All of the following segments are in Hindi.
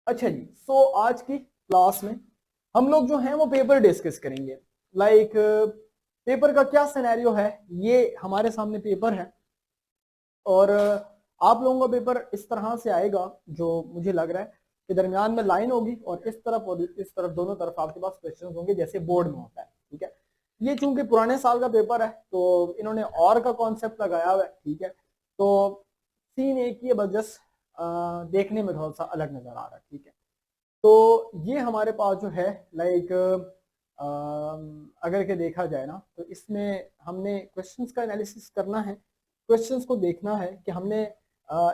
अच्छा जी, सो आज की क्लास में हम लोग जो हैं वो पेपर डिस्कस करेंगे। लाइक पेपर का क्या सिनेरियो है, ये हमारे सामने पेपर है और आप लोगों का पेपर इस तरह से आएगा जो मुझे लग रहा है कि दरमियान में लाइन होगी और इस तरफ और इस तरफ दोनों तरफ आपके पास क्वेश्चंस होंगे जैसे बोर्ड में होता है। ठीक है, ये चूंकि पुराने साल का पेपर है तो इन्होंने और का कॉन्सेप्ट लगाया हुआ है। ठीक है, तो सीन एक ही है, बस जस्ट देखने में थोड़ा सा अलग नजर आ रहा है। ठीक है, तो ये हमारे पास जो है लाइक अगर के देखा जाए ना तो इसमें हमने क्वेश्चंस का एनालिसिस करना है, क्वेश्चंस को देखना है कि हमने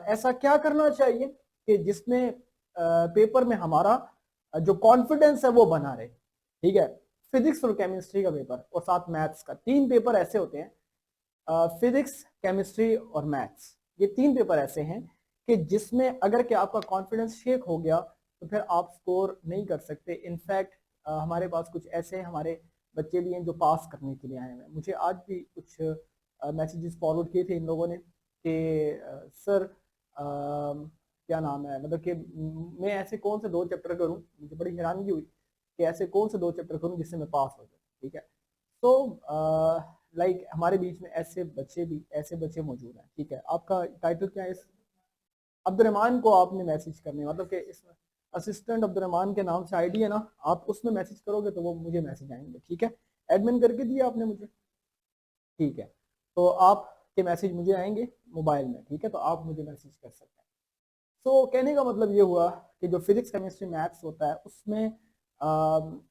ऐसा क्या करना चाहिए कि जिसमें पेपर में हमारा जो कॉन्फिडेंस है वो बना रहे। ठीक है, फिजिक्स और केमिस्ट्री का पेपर और साथ मैथ्स का, तीन पेपर ऐसे होते हैं, फिजिक्स केमिस्ट्री और मैथ्स, ये तीन पेपर ऐसे हैं कि जिसमें अगर कि आपका कॉन्फिडेंस शेक हो गया तो फिर आप स्कोर नहीं कर सकते। इनफैक्ट हमारे पास कुछ ऐसे हमारे बच्चे भी हैं जो पास करने के लिए आए हैं। मुझे आज भी कुछ मैसेजेस फॉरवर्ड किए थे इन लोगों ने कि सर क्या नाम है, मतलब कि मैं ऐसे कौन से दो चैप्टर करूं, मुझे बड़ी हैरानगी हुई कि ऐसे कौन से दो चैप्टर करूं जिससे मैं पास हो जाऊं। ठीक है, तो लाइक हमारे बीच में ऐसे बच्चे मौजूद हैं। ठीक है, आपका टाइटल क्या है? अब्दुलरहमान को आपने मैसेज करने, मतलब कि इसमें असिस्टेंट अब्दुलरहमान के नाम से आईडी है ना, आप उसमें मैसेज करोगे तो वो मुझे मैसेज आएंगे। ठीक है, एडमिन करके दिया आपने मुझे। ठीक है, तो आपके मैसेज मुझे आएंगे मोबाइल में। ठीक है, तो आप मुझे मैसेज कर सकते हैं। तो कहने का मतलब ये हुआ कि जो फिजिक्स केमिस्ट्री मैथ्स होता है उसमें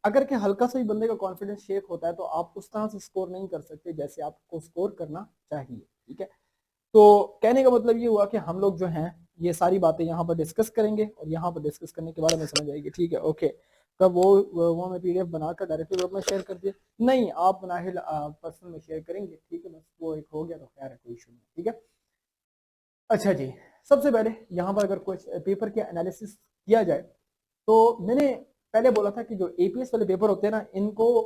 अगर कि हल्का सा ही बंदे का कॉन्फिडेंस शेक होता है तो आप उस तरह से स्कोर नहीं कर सकते जैसे आपको स्कोर करना चाहिए। ठीक है, तो कहने का मतलब ये हुआ कि हम लोग जो हैं ये सारी बातें यहाँ पर डिस्कस करेंगे और यहाँ पर डिस्कस करने के बाद हमें समझ आएगी। ठीक है, ओके। कब वो हमें पीडीएफ बनाकर डायरेक्टली ग्रुप में शेयर कर दिए? नहीं, आप बनाए पर्सनल में शेयर करेंगे। ठीक है, बस वो एक हो गया तो खैर है, कोई इशू नहीं। ठीक है, अच्छा जी, सबसे पहले यहाँ पर अगर कुछ पेपर के एनालिसिस किया जाए तो मैंने पहले बोला था कि जो एपीएस वाले पेपर होते हैं ना, इनको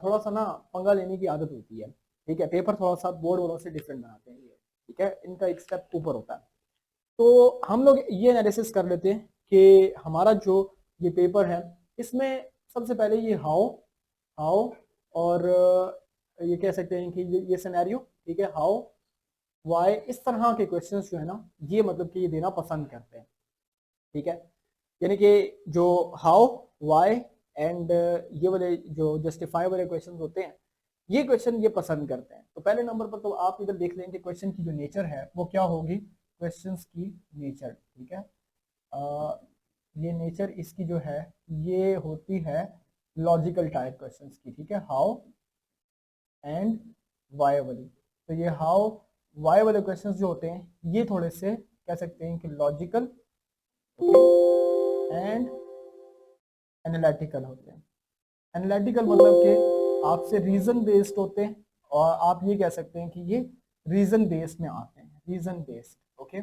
थोड़ा सा ना पंगा लेने की आदत होती है। ठीक है, पेपर थोड़ा सा बोर्ड वालों से डिफरेंट बनाते हैं ये। ठीक है, इनका एक स्टेप ऊपर होता है। तो हम लोग ये एनालिसिस कर लेते हैं कि हमारा जो ये पेपर है इसमें सबसे पहले ये हाउ हाउ और ये कह सकते हैं कि ये सिनेरियो। ठीक है, हाउ वाई, इस तरह के क्वेश्चंस जो है ना ये मतलब कि ये देना पसंद करते हैं। ठीक है, यानी कि जो हाउ वाई एंड ये वाले जो जस्टिफाई वाले क्वेश्चन होते हैं ये क्वेश्चन ये पसंद करते हैं। तो पहले नंबर पर तो आप इधर देख लेंगे क्वेश्चन की जो नेचर है वो क्या होगी, क्वेश्चंस की नेचर। ठीक है, ये नेचर इसकी जो है ये होती है लॉजिकल टाइप क्वेश्चंस की। ठीक है, हाउ एंड वाई वाली, तो ये हाउ वाई वाले क्वेश्चंस जो होते हैं ये थोड़े से कह सकते हैं कि लॉजिकल एंड एनालिटिकल होते हैं। एनालिटिकल मतलब कि आपसे रीजन बेस्ड होते हैं और आप ये कह सकते हैं कि ये रीजन बेस्ड में आते हैं, region based. Okay,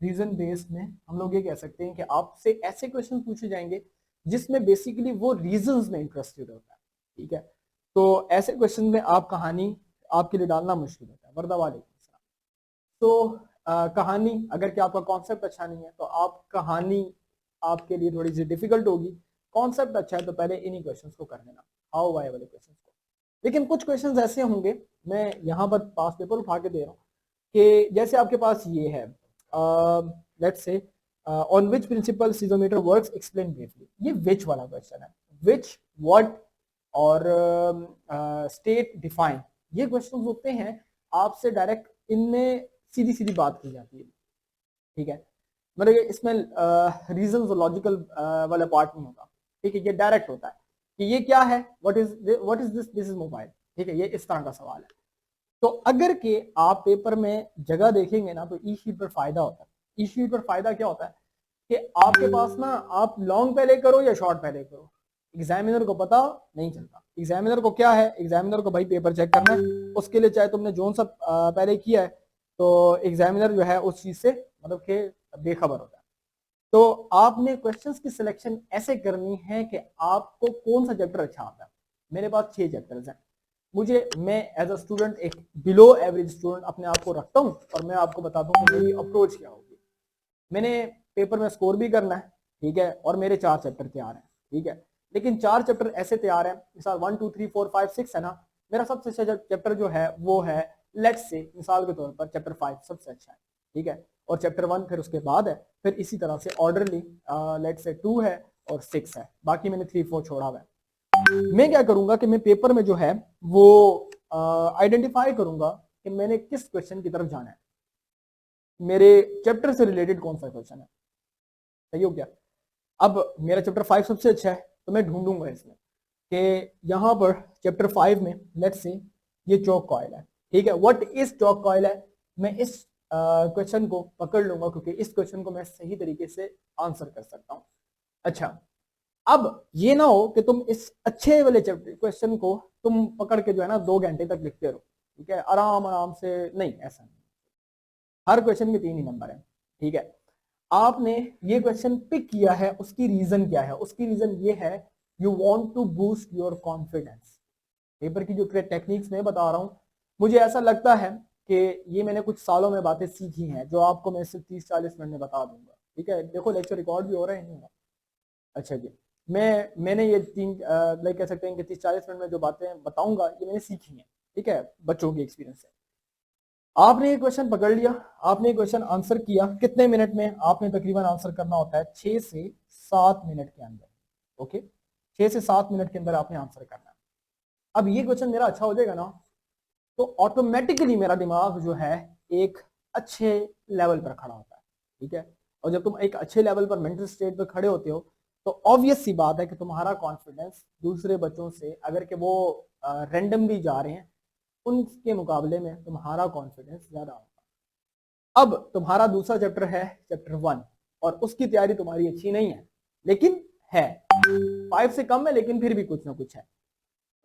region based में हम लोग ये कह सकते हैं कि आपसे ऐसे क्वेश्चन पूछे जाएंगे जिसमें बेसिकली वो रीजंस में इंटरेस्टेड होता है। ठीक है, तो ऐसे क्वेश्चन में आप कहानी आपके लिए डालना मुश्किल होता है। वर्दा वाले तो कहानी, अगर कि आपका कॉन्सेप्ट अच्छा नहीं है तो आप कहानी आपके लिए थोड़ी सी डिफिकल्ट होगी। कॉन्सेप्ट अच्छा है तो पहले इन्हीं क्वेश्चंस को कर लेना, हाउ वाई वाले क्वेश्चंस को। लेकिन कुछ क्वेश्चंस ऐसे होंगे, मैं यहाँ पर पास पेपर उठा के दे रहा हूँ कि जैसे आपके पास ये है, let's say on which principle seismometer works explain briefly, ये विच वाला क्वेश्चन है। विच, व्हाट और स्टेट, डिफाइन, ये क्वेश्चन होते हैं आपसे डायरेक्ट, इनमें सीधी सीधी बात की जाती है। ठीक है, मतलब इसमें रीजन और लॉजिकल वाला पार्ट नहीं होता। ठीक है, ये डायरेक्ट होता है कि ये क्या है, what is this is mobile. ठीक है, ये इस तरह का सवाल है। तो अगर के आप पेपर में जगह देखेंगे ना तो ई शीट पर फायदा होता है। ई शीट पर फायदा क्या होता है कि आपके पास ना, आप लॉन्ग पहले करो या शॉर्ट पहले करो, एग्जामिनर को पता नहीं चलता। एग्जामिनर को क्या है, एग्जामिनर को भाई पेपर चेक करना है, उसके लिए चाहे तुमने जोन सा पहले किया है तो एग्जामिनर जो है उस चीज से मतलब कि बेखबर होता है। तो आपने क्वेश्चंस की सिलेक्शन ऐसे करनी है कि आपको कौन सा चैप्टर अच्छा आता है। मेरे पास 6 चैप्टर्स हैं, मैं एज अ स्टूडेंट एक बिलो एवरेज स्टूडेंट अपने आप को रखता हूं और मैं आपको बताता हूँ मेरी अप्रोच क्या होगी। मैंने पेपर में स्कोर भी करना है। ठीक है, और मेरे 4 चैप्टर तैयार हैं, ठीक है, लेकिन 4 चैप्टर ऐसे तैयार हैं, मिसाल 1 2 3 4 5 6 है ना, मेरा सबसे अच्छा चैप्टर जो है वो है लेट्स से मिसाल के तौर पर चैप्टर 5 सबसे अच्छा है, ठीक है, और चैप्टर 1 फिर उसके बाद है, फिर इसी तरह से ऑर्डरली लेट्स से 2 है और 6 है, बाकी मैंने 3 4 छोड़ा हुआ है। मैं क्या करूंगा कि मैं पेपर में जो है वो आइडेंटिफाई करूंगा कि मैंने किस क्वेश्चन की तरफ जाना है, मेरे चैप्टर से रिलेटेड कौन सा क्वेश्चन है, सही हो गया। अब मेरा चैप्टर 5 सबसे अच्छा है तो मैं ढूंढूंगा इसमें कि यहाँ पर चैप्टर 5 में लेट्स से ये चौक कॉइल है, ठीक है, व्हाट इज चौक कॉइल है, मैं इस क्वेश्चन को पकड़ लूंगा क्योंकि इस क्वेश्चन को मैं सही तरीके से आंसर कर सकता हूँ। अच्छा, अब ये ना हो कि तुम इस अच्छे वाले चैप्टर क्वेश्चन को तुम पकड़ के जो है ना 2 घंटे तक लिखते रहो, ठीक है, आराम आराम से, नहीं ऐसा नहीं, हर क्वेश्चन के 3 ही नंबर है, ठीक है। आपने ये क्वेश्चन पिक किया है, उसकी रीजन क्या है, उसकी रीजन ये है you want to boost your confidence. Paper की जो टेक्निक्स मैं बता रहा हूँ, मुझे ऐसा लगता है कि ये मैंने कुछ सालों में बातें सीखी हैं जो आपको मैं सिर्फ 30-40 मिनट में बता दूंगा, ठीक है, देखो लेक्चर रिकॉर्ड भी हो रहे हैं। अच्छा जी, मैंने ये 3 लाइक कह सकते हैं कि 30-40 मिनट में जो बातें बताऊंगा ये मैंने सीखी हैं, ठीक है, बच्चों के एक्सपीरियंस से। आपने ये क्वेश्चन पकड़ लिया, आपने ये क्वेश्चन आंसर किया, कितने मिनट में आपने तकरीबन आंसर करना होता है 6 से 7 मिनट के अंदर, ओके, 6 से 7 मिनट के अंदर आपने आंसर करना है। अब ये क्वेश्चन मेरा अच्छा हो जाएगा ना तो ऑटोमेटिकली मेरा दिमाग जो है एक अच्छे लेवल पर खड़ा होता है, ठीक है, और जब तुम एक अच्छे लेवल पर मेंटल स्टेट पर खड़े होते हो तो ऑब्वियस सी बात है कि तुम्हारा कॉन्फिडेंस दूसरे बच्चों से, अगर कि वो रैंडमली जा रहे हैं, उनके मुकाबले में तुम्हारा कॉन्फिडेंस ज्यादा होगा। अब तुम्हारा दूसरा चैप्टर है चैप्टर 1 और उसकी तैयारी तुम्हारी अच्छी नहीं है, लेकिन है 5 से कम है, लेकिन फिर भी कुछ ना कुछ है।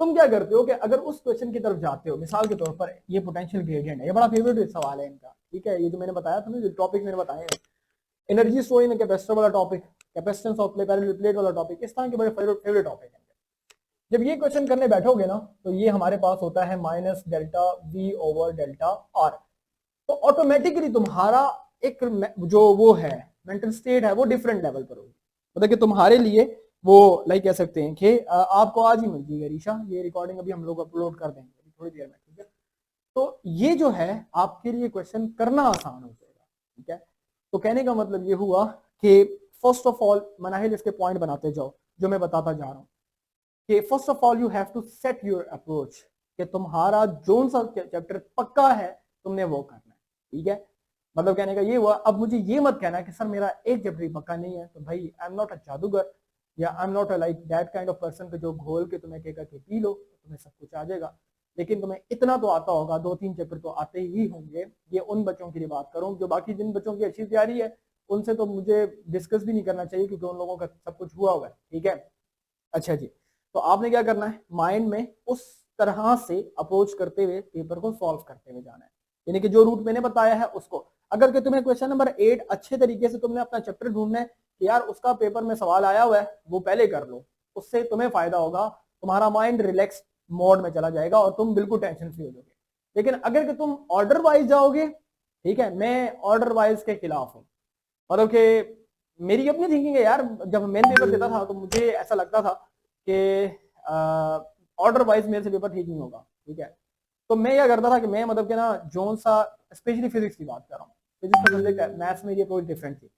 तुम क्या करते हो कि अगर उस क्वेश्चन की तरफ जाते हो, मिसाल के तौर पर ये पोटेंशियल ग्रेडियंट है, ये बड़ा फेवरेट सवाल है इनका, ठीक है, ये जो मैंने बताया था ना, जो टॉपिक मैंने बताए एनर्जी स्टोर इन कैपेसिटर वाला topic, capacitance of parallel plate वाला टॉपिक, इस तरह के बड़े फेवरेट टॉपिक है। जब ये क्वेश्चन करने बैठोगे ना तो ये हमारे पास होता है minus delta we over delta R, तो ऑटोमेटिकली तुम्हारा एक जो वो है मेंटल स्टेट है वो डिफरेंट लेवल पर होगी, मतलब कि तुम्हारे लिए वो लाइक कह सकते हैं कि आपको आज ही मिल जाएगा रीशा, ये रिकॉर्डिंग अभी हम लोग अपलोड कर देंगे थोड़ी देर में, ठीक है, तो ये जो है आपके लिए क्वेश्चन करना आसान हो जाएगा, ठीक है। तो कहने का मतलब ये हुआ कि फर्स्ट ऑफ ऑल मनाहिल इसके पॉइंट बनाते जाओ जो मैं बताता जा रहा हूँ कि first of all you have to set your approach, कि तुम्हारा जोन सा चैप्टर पक्का है तुमने वो करना है, ठीक है, मतलब कहने का ये हुआ। अब मुझे ये मत कहना कि सर मेरा एक चैप्टर पक्का नहीं है, तो भाई आई एम नॉट अ जादूगर या I am not a like that kind of person जो घोल के तुम्हें कहेगा कि पी लो तो तुम्हें सब कुछ आ जाएगा, लेकिन तुम्हें इतना तो आता होगा, 2-3 चैप्टर तो आते ही होंगे। ये उन बच्चों की बात करूं जो बाकी जिन बच्चों की अच्छी तैयारी है उनसे तो मुझे डिस्कस भी नहीं करना चाहिए क्योंकि उन लोगों का सब कुछ हुआ हुआ है, ठीक है। अच्छा जी, तो आपने क्या करना है, माइंड में उस तरह से अप्रोच करते हुए पेपर को सॉल्व करते हुए जाना है, यानी कि जो रूट मैंने बताया है उसको। अगर कि तुम्हें क्वेश्चन नंबर 8 अच्छे तरीके से तुमने अपना चैप्टर ढूंढना है कि यार उसका पेपर में सवाल आया हुआ है वो पहले कर लो, उससे तुम्हें फायदा होगा, तुम्हारा माइंड रिलैक्स मोड में चला जाएगा और तुम बिल्कुल टेंशन फ्री हो जाओगे। लेकिन अगर कि तुम ऑर्डर वाइज जाओगे, ठीक है, मैं ऑर्डर वाइज के खिलाफ हूँ, मतलब कि मेरी अपनी थिंकिंग है यार, जब मैंने पेपर देता था तो मुझे ऐसा लगता था कि ऑर्डर वाइज मेरे से पेपर ठीक नहीं होगा, ठीक है, तो मैं क्या करता था कि मैं मतलब कि ना जोन सा, स्पेशली फिजिक्स की बात कर रहा हूँ, फिजिक्स का सब्जेक्ट है, मैथ्स में ये अप्रोच डिफरेंट थी,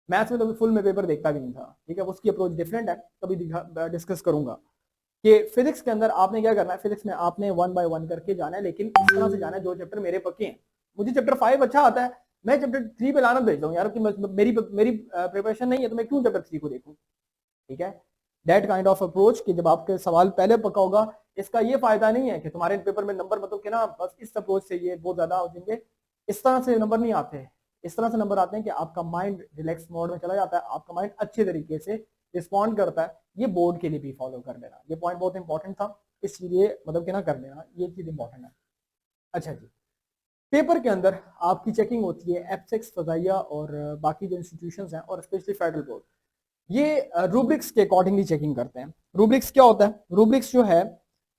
मैथ्स में तो फुल में पेपर देखता भी नहीं था, ठीक है, उसकी अप्रोच डिफरेंट है, कभी डिस्कस करूंगा कि फिजिक्स के अंदर आपने क्या करना है, फिजिक्स में आपने 1 बाय 1 करके जाना है, लेकिन इस तरह से जाना है जो चैप्टर मेरे पक्के हैं, मुझे चैप्टर 5 अच्छा आता है, मैं चैप्टर 3 पे लाना भेजता हूँ यार कि मेरी मेरी प्रिपरेशन नहीं है तो मैं क्यों चैप्टर 3 को देखूँ, ठीक है, दैट काइंड ऑफ अप्रोच कि जब आपके सवाल पहले पक्का होगा, इसका ये फायदा नहीं है कि तुम्हारे पेपर में नंबर मतलब कि ना बस इस अप्रोच से ये बहुत ज्यादा हो जाएंगे, इस तरह से नंबर नहीं आते, इस तरह से नंबर आते हैं कि आपका माइंड रिलैक्स मोड में चला जाता है, आपका माइंड अच्छे तरीके से रिस्पॉन्ड करता है। ये बोर्ड के लिए भी फॉलो कर लेना, ये पॉइंट बहुत इंपॉर्टेंट था, इसलिए मतलब कि ना कर लेना, ये चीज इंपॉर्टेंट है। अच्छा जी, पेपर के अंदर आपकी चेकिंग होती है एफसेक्स, फजाइया और बाकी जो इंस्टीट्यूशंस हैं और स्पेशली फेडरल बोर्ड, ये रूब्रिक्स के अकॉर्डिंगली चेकिंग करते हैं। रूब्रिक्स क्या होता है, रूब्रिक्स जो है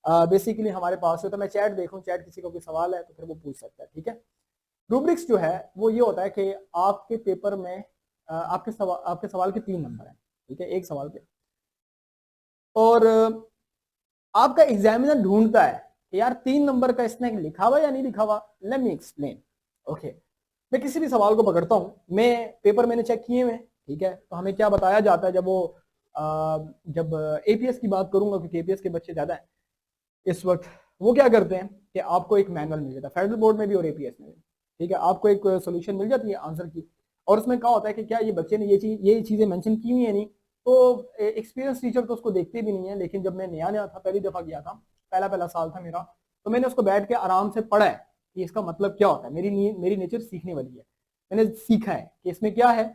बेसिकली हमारे पास होता है, मैं चैट देखूं, चैट किसी को कोई सवाल है तो फिर वो पूछ सकता है, ठीक है। रूब्रिक्स जो है वो ये होता है कि आपके पेपर में आपके सवाल के 3 नंबर हैं, ठीक है, एक सवाल के। और आपका एग्जामिनर ढूंढता है कि यार 3 नंबर का इसने लिखा हुआ या नहीं लिखा हुआ। Let me explain. ओके, मैं किसी भी सवाल को पकड़ता हूँ, मैं पेपर मैंने चेक किए हुए, ठीक है, तो हमें क्या बताया जाता है जब एपीएस की बात करूंगा, क्योंकि एपीएस के बच्चे ज्यादा हैं इस वक्त, वो क्या करते हैं कि आपको एक मैनुअल मिल जाता है, फेडरल बोर्ड में भी और एपीएस में भी, ठीक है, आपको एक सोल्यूशन मिल जाती है आंसर की, और उसमें क्या होता है कि क्या ये बच्चे ने ये चीजें मेंशन की हुई है नहीं, तो एक्सपीरियंस टीचर तो उसको देखते भी नहीं है, लेकिन जब मैं नया नया था, पहली दफा गया था, पहला साल था मेरा, तो मैंने उसको बैठ के आराम से पढ़ा है कि इसका मतलब क्या होता है। मेरी नेचर सीखने वाली है, मैंने सीखा है कि इसमें क्या है।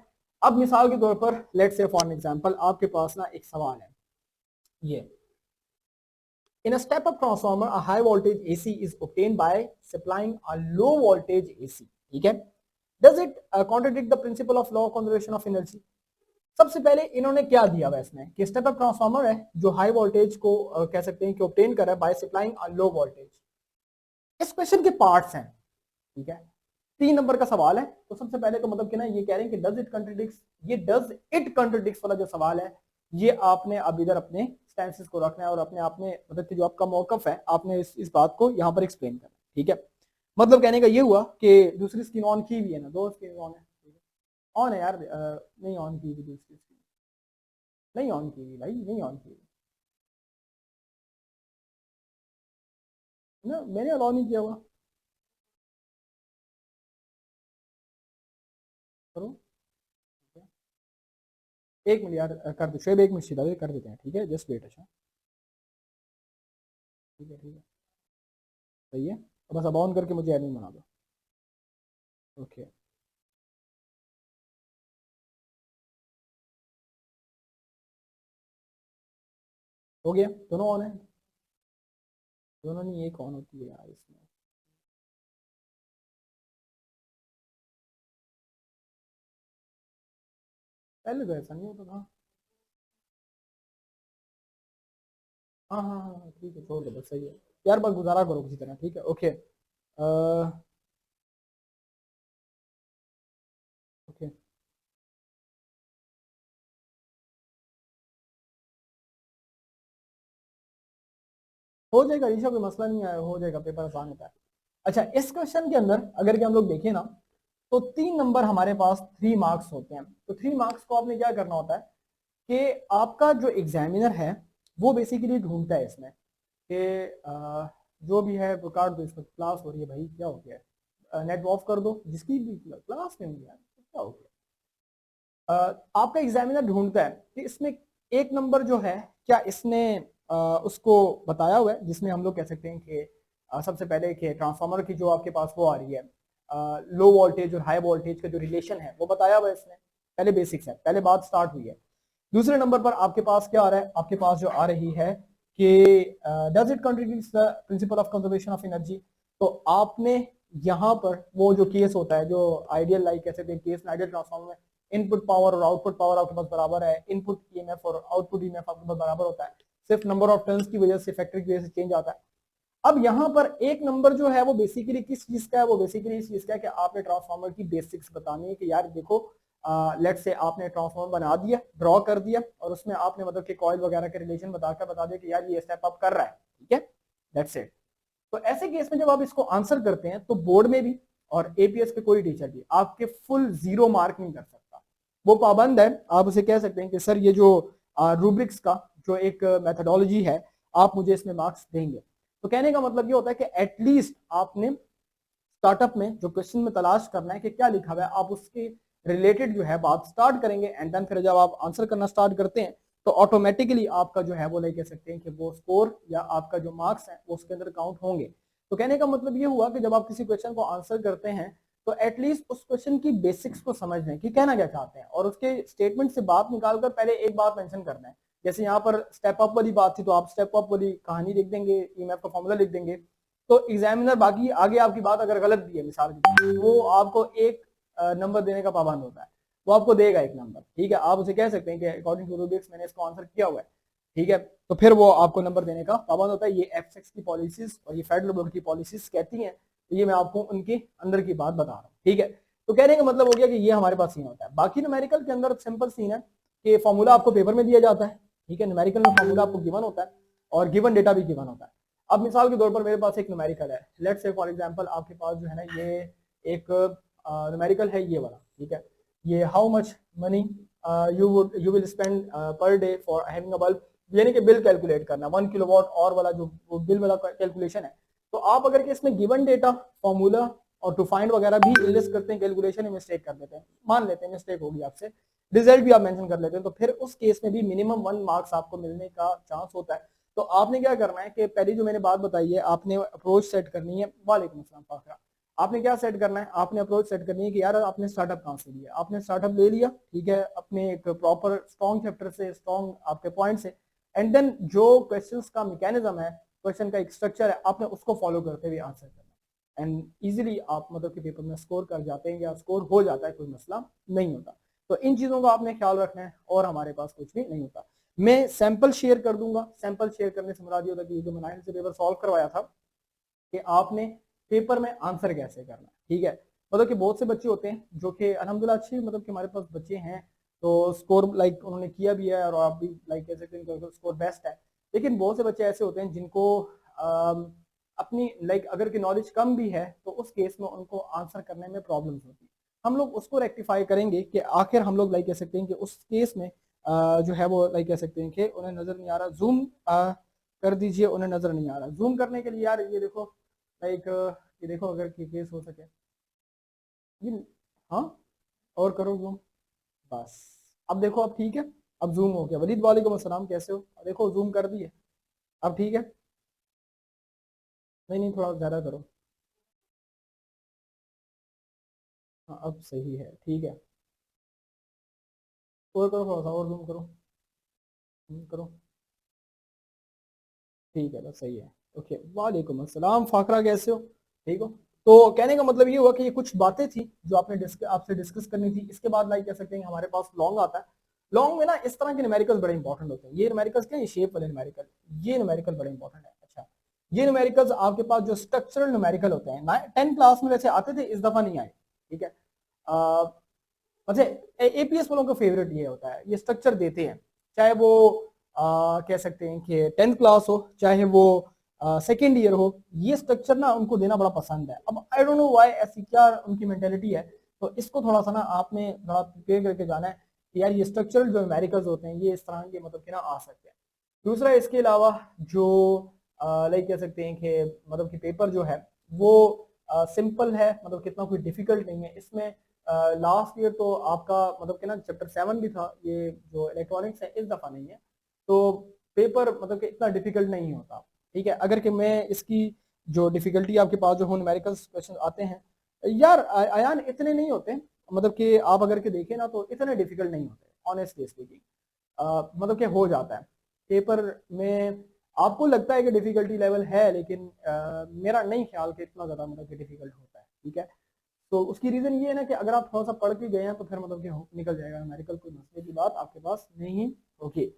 अब मिसाल के तौर पर लेट्स से फॉर एग्जांपल आपके पास ना एक सवाल है, ये in a step up transformer a high voltage AC is obtained by supplying a low voltage AC, ठीक है, does it contradict the principle of law of conservation of energy। सबसे पहले इन्होंने क्या दिया हुआ इसमें कि स्टेप अप ट्रांसफार्मर है जो हाई वोल्टेज को कह सकते हैं कि ऑब्टेन कर रहा है by supplying a low voltage. इस क्वेश्चन के पार्ट्स हैं, ठीक है, 3 नंबर का सवाल है, तो सबसे पहले तो मतलब कि ना ये कह रहे हैं कि डज इट कंट्राडिक्ट्स, ये डज इट कंट्राडिक्ट्स वाला जो सवाल है, ये आपने अब इधर अपने स्टेंसेस को रखना है और अपने आपने मतलब कि जो आपका मौकफ है आपने इस बात को यहाँ पर एक्सप्लेन करना है, ठीक है। मतलब कहने का ये हुआ कि दूसरी स्क्रीन ऑन की हुई है ना, 2 स्क्रीन ऑन है, ऑन है यार, नहीं ऑन की हुई, दूसरी स्क्रीन नहीं ऑन की हुई भाई, नहीं ऑन की हुई ना, मैंने अलाउ नहीं किया हुआ, करो, एक मिनट यार, कर दो शेब, एक मिनट सीधा कर देते हैं, ठीक है, जस्ट वेट। अच्छा ठीक है, ठीक है, सही है, तो बस अब ऑन करके मुझे एडमिन बना दो। ओके, हो गया, दोनों ऑन है, दोनों नहीं, एक ऑन होती है यार इसमें। पहले तो ऐसा नहीं होता था। हाँ हाँ हाँ हाँ, ठीक है, छोड़ दो बस, सही है यार, बस गुजारा करो किसी तरह, ठीक है, ओके। ओके, हो जाएगा ईशा, कोई मसला नहीं है, हो जाएगा, पेपर आसान होता है। अच्छा, इस क्वेश्चन के अंदर अगर कि हम लोग देखें ना, तो 3 नंबर हमारे पास 3 मार्क्स होते हैं, तो 3 मार्क्स को आपने क्या करना होता है कि आपका जो एग्जामिनर है वो बेसिकली ढूंढता है इसमें कि जो भी है वो काट दो, इसमें क्लास हो रही है भाई, क्या हो गया, नेट ऑफ कर दो, जिसकी भी क्लास में नहीं यार, क्या हो गया। आपका एग्जामिनर ढूंढता है कि इसमें एक नंबर जो है क्या इसने उसको बताया हुआ है, जिसमें हम लोग कह सकते हैं कि सबसे पहले कि ट्रांसफार्मर की जो आपके पास वो आ रही है लो वोल्टेज और हाई वोल्टेज का जो रिलेशन है वो बताया हुआ है इसने, पहले बेसिक्स है, पहले बात स्टार्ट हुई है। दूसरे नंबर पर आपके पास क्या आ रहा है, आपके पास जो आ रही है कि does it contribute the principle of conservation of energy. तो आपने यहाँ पर वो जो केस होता है, जो आइडियल लाइक कैसे केस में आइडियल ट्रांसफार्मर में इनपुट पावर और आउटपुट पावर आपके पास बराबर है, इनपुट ईएमएफ और आउटपुट ईएमएफ आपके पास बराबर होता है, सिर्फ नंबर ऑफ टर्न्स की वजह से, फैक्टर की वजह से चेंज आता है। अब यहाँ पर एक नंबर जो है वो बेसिकली किस चीज का है, वो बेसिकली इस चीज का है कि आपने ट्रांसफार्मर की बेसिक्स बतानी है कि यार देखो लेट से आपने ट्रांसफार्मर बना दिया, ड्रॉ कर दिया, और उसमें आपने मतलब कि कॉइल वगैरह के रिलेशन बताकर बता दिया कि यार ये स्टेप अप कर रहा है, ठीक है, दैट्स इट। तो ऐसे केस में जब आप इसको आंसर करते हैं तो बोर्ड में भी और एपीएस पे कोई टीचर भी आपके फुल 0 मार्क नहीं कर सकता, वो पाबंद है। आप उसे कह सकते हैं कि सर ये जो रूब्रिक्स का जो एक मेथोडोलॉजी है आप मुझे इसमें मार्क्स देंगे। तो कहने का मतलब ये होता है कि एटलीस्ट आपने स्टार्टअप में जो क्वेश्चन में तलाश करना है कि क्या लिखा हुआ है, आप उसके रिलेटेड जो है बात स्टार्ट करेंगे, एंड देन फिर जब आप आंसर करना स्टार्ट करते हैं तो ऑटोमेटिकली आपका जो है वो कह सकते हैं कि वो स्कोर या आपका जो मार्क्स है वो उसके अंदर काउंट होंगे। तो कहने का मतलब ये हुआ कि जब आप किसी क्वेश्चन को आंसर करते हैं तो एटलीस्ट उस क्वेश्चन की बेसिक्स को समझ लें कि कहना क्या चाहते हैं, और उसके स्टेटमेंट से बात निकालकर पहले एक बात मेंशन करना है। जैसे यहाँ पर स्टेप अप वाली बात थी तो आप स्टेप अप वाली कहानी लिख देंगे, ईएमएफ का फॉर्मूला लिख देंगे, तो एग्जामिनर बाकी आगे आपकी बात अगर गलत भी है मिसाल की, वो आपको एक नंबर देने का पाबंद होता है, वो आपको देगा 1 नंबर, ठीक है, आप उसे कह सकते हैं कि अकॉर्डिंग टू रूबिक्स मैंने इसको आंसर किया हुआ है, ठीक है, तो फिर वो आपको नंबर देने का पाबंद होता है। ये एफएक्स की पॉलिसीज और ये फेडरल बोर्ड की पॉलिसीज कहती हैं, तो ये मैं आपको उनके अंदर की बात बता रहा हूँ, ठीक है। तो कहने का मतलब हो गया कि ये हमारे पास सीन होता है। बाकी न्यूमेरिकल के अंदर सिंपल सीन है कि फॉर्मूला आपको पेपर में दिया जाता है, ठीक है, न्यूमेरिकल में फॉर्मूला आपको गिवन होता है और गिवन डेटा भी गिवन होता है। अब मिसाल के तौर पर मेरे पास एक न्यूमेरिकल है, लेट्स से फॉर एग्जांपल आपके पास जो है ना ये एक न्यूमेरिकल है ये वाला, ठीक है, ये how much money you will spend per day for having a bulb, यानी कि बिल कैलकुलेट करना 1 किलोवाट और वाला जो बिल वाला कैलकुलेशन है। तो आप अगर के इसमें गिवन डेटा फॉर्मूला और टू फाइंड वगैरह भी इलिस्ट करते हैं, कैलकुलेशन में मिस्टेक कर देते हैं, मान लेते हैं मिस्टेक होगी आपसे, रिजल्ट भी आप मेंशन कर लेते हैं, तो फिर उस केस में भी मिनिमम 1 मार्क्स आपको मिलने का चांस होता है। तो आपने क्या करना है कि पहली जो मैंने बात बताई है, आपने अप्रोच सेट करनी है। वालेकुम अस्सलाम फाखरा, आपने क्या सेट करना है, आपने अप्रोच सेट करनी है कि यार आपने स्टार्टअप कहां से लिया, आपने स्टार्टअप ले लिया, ठीक है, अपने एक प्रॉपर स्ट्रॉन्ग चैप्टर से, स्ट्रॉन्ग आपके पॉइंट से, एंड देन जो क्वेश्चंस का मैकेनिज्म है, क्वेश्चन का एक स्ट्रक्चर है, आपने उसको फॉलो करते हुए आंसर करना है, एंड इजीली आप मतलब कि पेपर में स्कोर कर जाते हैं या स्कोर हो जाता है, कोई मसला नहीं होता। तो इन चीजों का आपने ख्याल रखना है और हमारे पास कुछ भी नहीं होता। मैं सैंपल शेयर कर दूंगा, सैंपल शेयर करने से मुराद ये होता है कि जो मैंने से पेपर सॉल्व करवाया था कि आपने पेपर में आंसर कैसे करना है, ठीक है। मतलब कि बहुत से बच्चे होते हैं जो कि अल्हम्दुलिल्लाह अच्छी, मतलब कि हमारे पास बच्चे हैं तो स्कोर लाइक उन्होंने किया भी है और आप भी लाइक कह सकते हैं स्कोर बेस्ट है, लेकिन बहुत से बच्चे ऐसे होते हैं जिनको अपनी लाइक अगर की नॉलेज कम भी है तो उस केस में उनको आंसर करने में प्रॉब्लम्स होती है। हम लोग उसको रेक्टिफाई करेंगे कि आखिर हम लोग लाइक कह सकते हैं कि उस केस में जो है वो लाइक कह सकते हैं कि उन्हें नजर नहीं आ रहा, जूम कर दीजिए, उन्हें नजर नहीं आ रहा, जूम करने के लिए यार ये देखो लाइक ये देखो अगर केस हो सके ये, हाँ और करो जूम, बस अब देखो अब ठीक है, अब जूम हो गया। वलीद वालेकुम अस्सलाम, कैसे हो, देखो जूम कर दिए, अब ठीक है, नहीं नहीं थोड़ा ज्यादा करो, हाँ अब सही है, ठीक है, और करो थोड़ा सा और जूम करो, करो, ठीक है बस सही है। ओके वालेकुम अस्सलाम फाकरा, कैसे हो, ठीक हो। तो कहने का मतलब ये हुआ कि ये कुछ बातें थी जो आपने आपसे डिस्कस करनी थी। इसके बाद लाइक कह सकते हैं हमारे पास लॉन्ग आता है। लॉन्ग में ना इस तरह के न्यूमेरिकल्स बड़े इंपॉर्टेंट होते हैं। ये न्यूमेरिकल्स क्या, ये शेप वाले न्यूमेरिकल, ये न्यूमेरिकल बड़े इंपॉर्टेंट है। अच्छा, ये न्यूमेरिकल्स आपके पास जो स्ट्रक्चरल न्यूमेरिकल होते हैं 10 क्लास में वैसे आते थे, इस दफा नहीं आए, ठीक है। अच्छा, एपीएस वालों का फेवरेट ये होता है, ये स्ट्रक्चर देते हैं, चाहे वो कह सकते हैं कि 10th क्लास हो, चाहे वो सेकेंड ईयर हो, ये स्ट्रक्चर ना उनको देना बड़ा पसंद है। अब आई डोंट नो व्हाई, ऐसी क्या उनकी मेंटेलिटी है। तो इसको थोड़ा सा ना आपने थोड़ा प्रिपेयर करके जाना है कि यार ये स्ट्रक्चरल जो न्यूमेरिकल्स होते हैं ये इस तरह के मतलब कि ना आ सकते हैं। दूसरा इसके अलावा जो लाइक कह सकते हैं कि मतलब कि पेपर जो है वो सिंपल है, मतलब कितना कोई डिफिकल्ट नहीं है इसमें। लास्ट ईयर तो आपका मतलब कि ना चैप्टर 7 भी था, ये जो इलेक्ट्रॉनिक्स है, इस दफा नहीं है। तो पेपर मतलब कि इतना डिफिकल्ट नहीं होता, ठीक है। अगर कि मैं इसकी जो डिफिकल्टी आपके पास जो न्यूमेरिकल्स क्वेश्चन आते हैं यार आयान इतने नहीं होते, मतलब कि आप अगर के देखें ना तो इतने डिफिकल्ट नहीं होते ऑनेस्टली स्पीकिंग, मतलब कि हो जाता है पेपर में। आपको लगता है कि डिफिकल्टी लेवल है, लेकिन मेरा नहीं ख्याल कि इतना ज्यादा मतलब कि डिफिकल्ट होता है, ठीक है। तो उसकी रीजन ये है ना कि अगर आप थोड़ा सा पढ़ के गए हैं तो फिर मतलब कि निकल जाएगा न्यूमेरिकल, कोई मसले की बात आपके पास नहीं होगी।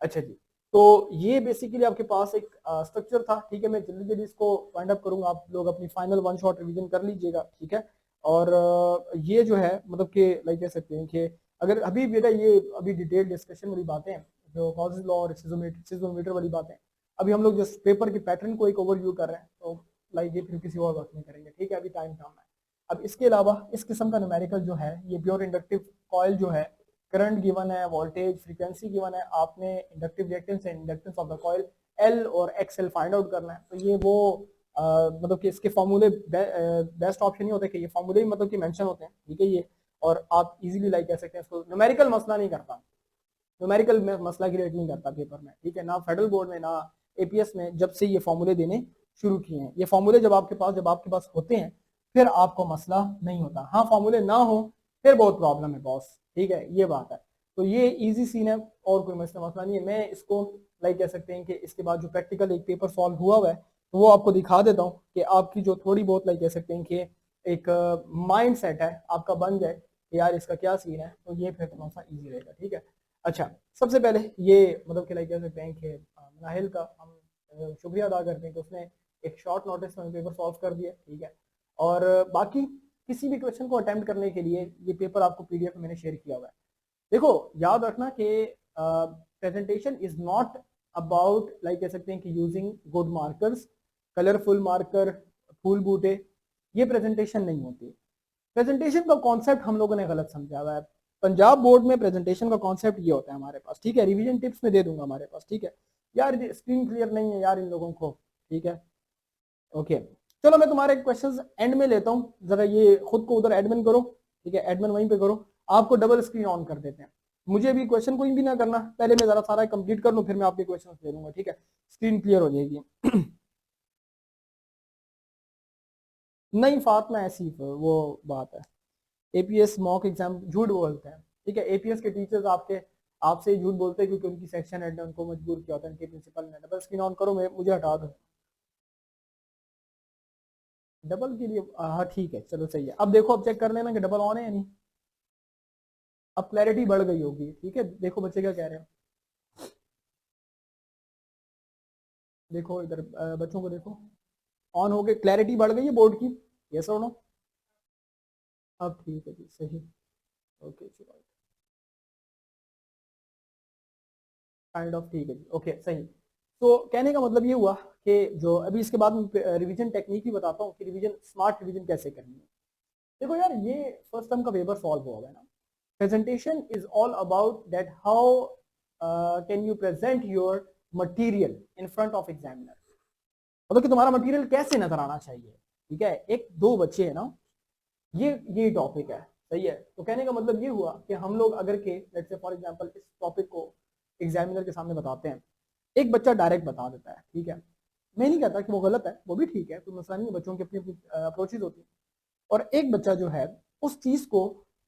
अच्छा जी, तो ये बेसिकली आपके पास एक स्ट्रक्चर था, ठीक है। मैं जल्दी जल्दी इसको वाइंड अप करूंगा, आप लोग अपनी फाइनल वन शॉट रिवीजन कर लीजिएगा, ठीक है। और ये जो है मतलब कि लाइक कह सकते हैं कि अगर अभी बेटा ये अभी डिटेल डिस्कशन वाली बातें जो कॉजेज लॉ और सिजोमीटर वाली बातें, अभी हम लोग जिस पेपर के पैटर्न को एक ओवरव्यू कर रहे हैं, तो लाइक ये फिर किसी और वक्त में करेंगे, ठीक है, अभी टाइम कम है। अब इसके अलावा इस किस्म का न्यूमेरिकल जो है ये प्योर इंडक्टिव कॉइल जो है, करंट गिवन है, वोल्टेज फ्रीक्वेंसी गिवन है, आपने inductive reactance and inductance of the coil L और एक्सएल फाइंड आउट करना है। तो ये वो मतलब कि इसके फॉर्मूले बेस्ट ऑप्शन ही होते हैं कि ये फॉर्मूले ही मतलब कि मेंशन होते हैं, ठीक है ये। और आप इजीली लाइक कह सकते हैं इसको न्यूमेरिकल मसला नहीं करता, न्यूमेरिकल में मसला क्रिएट नहीं करता पेपर में, ठीक है, ना फेडरल बोर्ड में ना एपीएस में। जब से ये फॉर्मूले देने शुरू किए हैं, ये फॉर्मूले जब आपके पास होते हैं फिर आपको मसला नहीं होता। हाँ फॉर्मूले ना हो फिर बहुत प्रॉब्लम है बॉस, ठीक है, ये बात है। तो ये इजी सीन है और कोई मसला नहीं है। मैं इसको लाइक कह सकते हैं कि इसके बाद जो प्रैक्टिकल एक पेपर सॉल्व हुआ है तो वो आपको दिखा देता हूँ कि आपकी जो थोड़ी बहुत लाइक कह सकते हैं कि एक माइंड सेट है आपका बन जाए कि यार इसका क्या सीन है, तो ये फिर थोड़ा सा ईजी रहेगा, ठीक है। अच्छा, सबसे पहले ये मतलब कि लाइक कह सकते हैं कि नाहिल का हम शुक्रिया अदा करते हैं कि उसने एक शॉर्ट नोटिस में पेपर सॉल्व कर दिया, ठीक है। और बाकी किसी भी क्वेश्चन को अटेम्प्ट करने के लिए ये पेपर आपको पीडीएफ में मैंने शेयर किया हुआ है। देखो याद रखना कि presentation is not about like कह सकते हैं कि using good markers, colourful marker, फूल बूटे, ये प्रेजेंटेशन नहीं होती। प्रेजेंटेशन का कॉन्सेप्ट हम लोगों ने गलत समझा हुआ है। पंजाब बोर्ड में प्रेजेंटेशन का कॉन्सेप्ट ये होता है हमारे पास, ठीक है, रिवीजन टिप्स में दे दूंगा हमारे पास, ठीक है यार, स्क्रीन क्लियर नहीं है यार इन लोगों को, ठीक है ओके। चलो मैं तुम्हारे क्वेश्चंस एंड में लेता हूँ, जरा ये खुद को उधर एडमिन करो, ठीक है, एडमिन वहीं पे करो, आपको डबल स्क्रीन ऑन कर देते हैं, मुझे भी क्वेश्चन कोई भी ना करना, पहले मैं जरा सारा कंप्लीट कर लूँ फिर मैं आपके क्वेश्चन ले लूंगा, ठीक है, स्क्रीन क्लियर हो जाएगी। नहीं फातमा ऐसी वो बात है, एपीएस मॉक एग्जाम झूठ बोलते हैं, ठीक है, एपीएस के टीचर्स आपके आपसे ही झूठ बोलते हैं क्योंकि उनकी सेक्शन हेड ने उनको मजबूर किया होता है, उनके प्रिंसिपल ने। डबल स्क्रीन ऑन करो, मुझे हटा दो डबल के लिए, हाँ ठीक है चलो सही है। अब देखो, अब चेक कर लेना कि डबल ऑन है या नहीं, अब क्लैरिटी बढ़ गई होगी, ठीक है, देखो बच्चे क्या कह रहे हैं, देखो इधर बच्चों को देखो, ऑन हो गए, क्लैरिटी बढ़ गई है बोर्ड की, यस और नो, अब ठीक है जी सही, ओके चलो काइंड ऑफ ठीक है जी, ओके सही। तो कहने का मतलब ये हुआ कि जो अभी इसके बाद रिवीजन टेक्निक भी बताता हूँ कि रिवीजन स्मार्ट रिवीजन कैसे करनी है। देखो यार, ये फर्स्ट टर्म का पेपर सॉल्व हुआ है ना, presentation is all about that how can you present your material in front of examiner, मतलब कि तुम्हारा मटेरियल कैसे नजर आना चाहिए, ठीक है, एक दो बच्चे है ना, ये टॉपिक है, सही है। तो कहने का मतलब ये हुआ कि हम लोग अगर के लेट्स से फॉर एग्जांपल इस टॉपिक को एग्जामिनर के सामने बताते हैं, एक बच्चा डायरेक्ट बता देता है, ठीक है, मैं नहीं कहता कि वो गलत है, वो भी ठीक है, कोई मसला नहीं है, बच्चों की अपनी अपनी अप्रोचेज होती है, और एक बच्चा जो है उस चीज को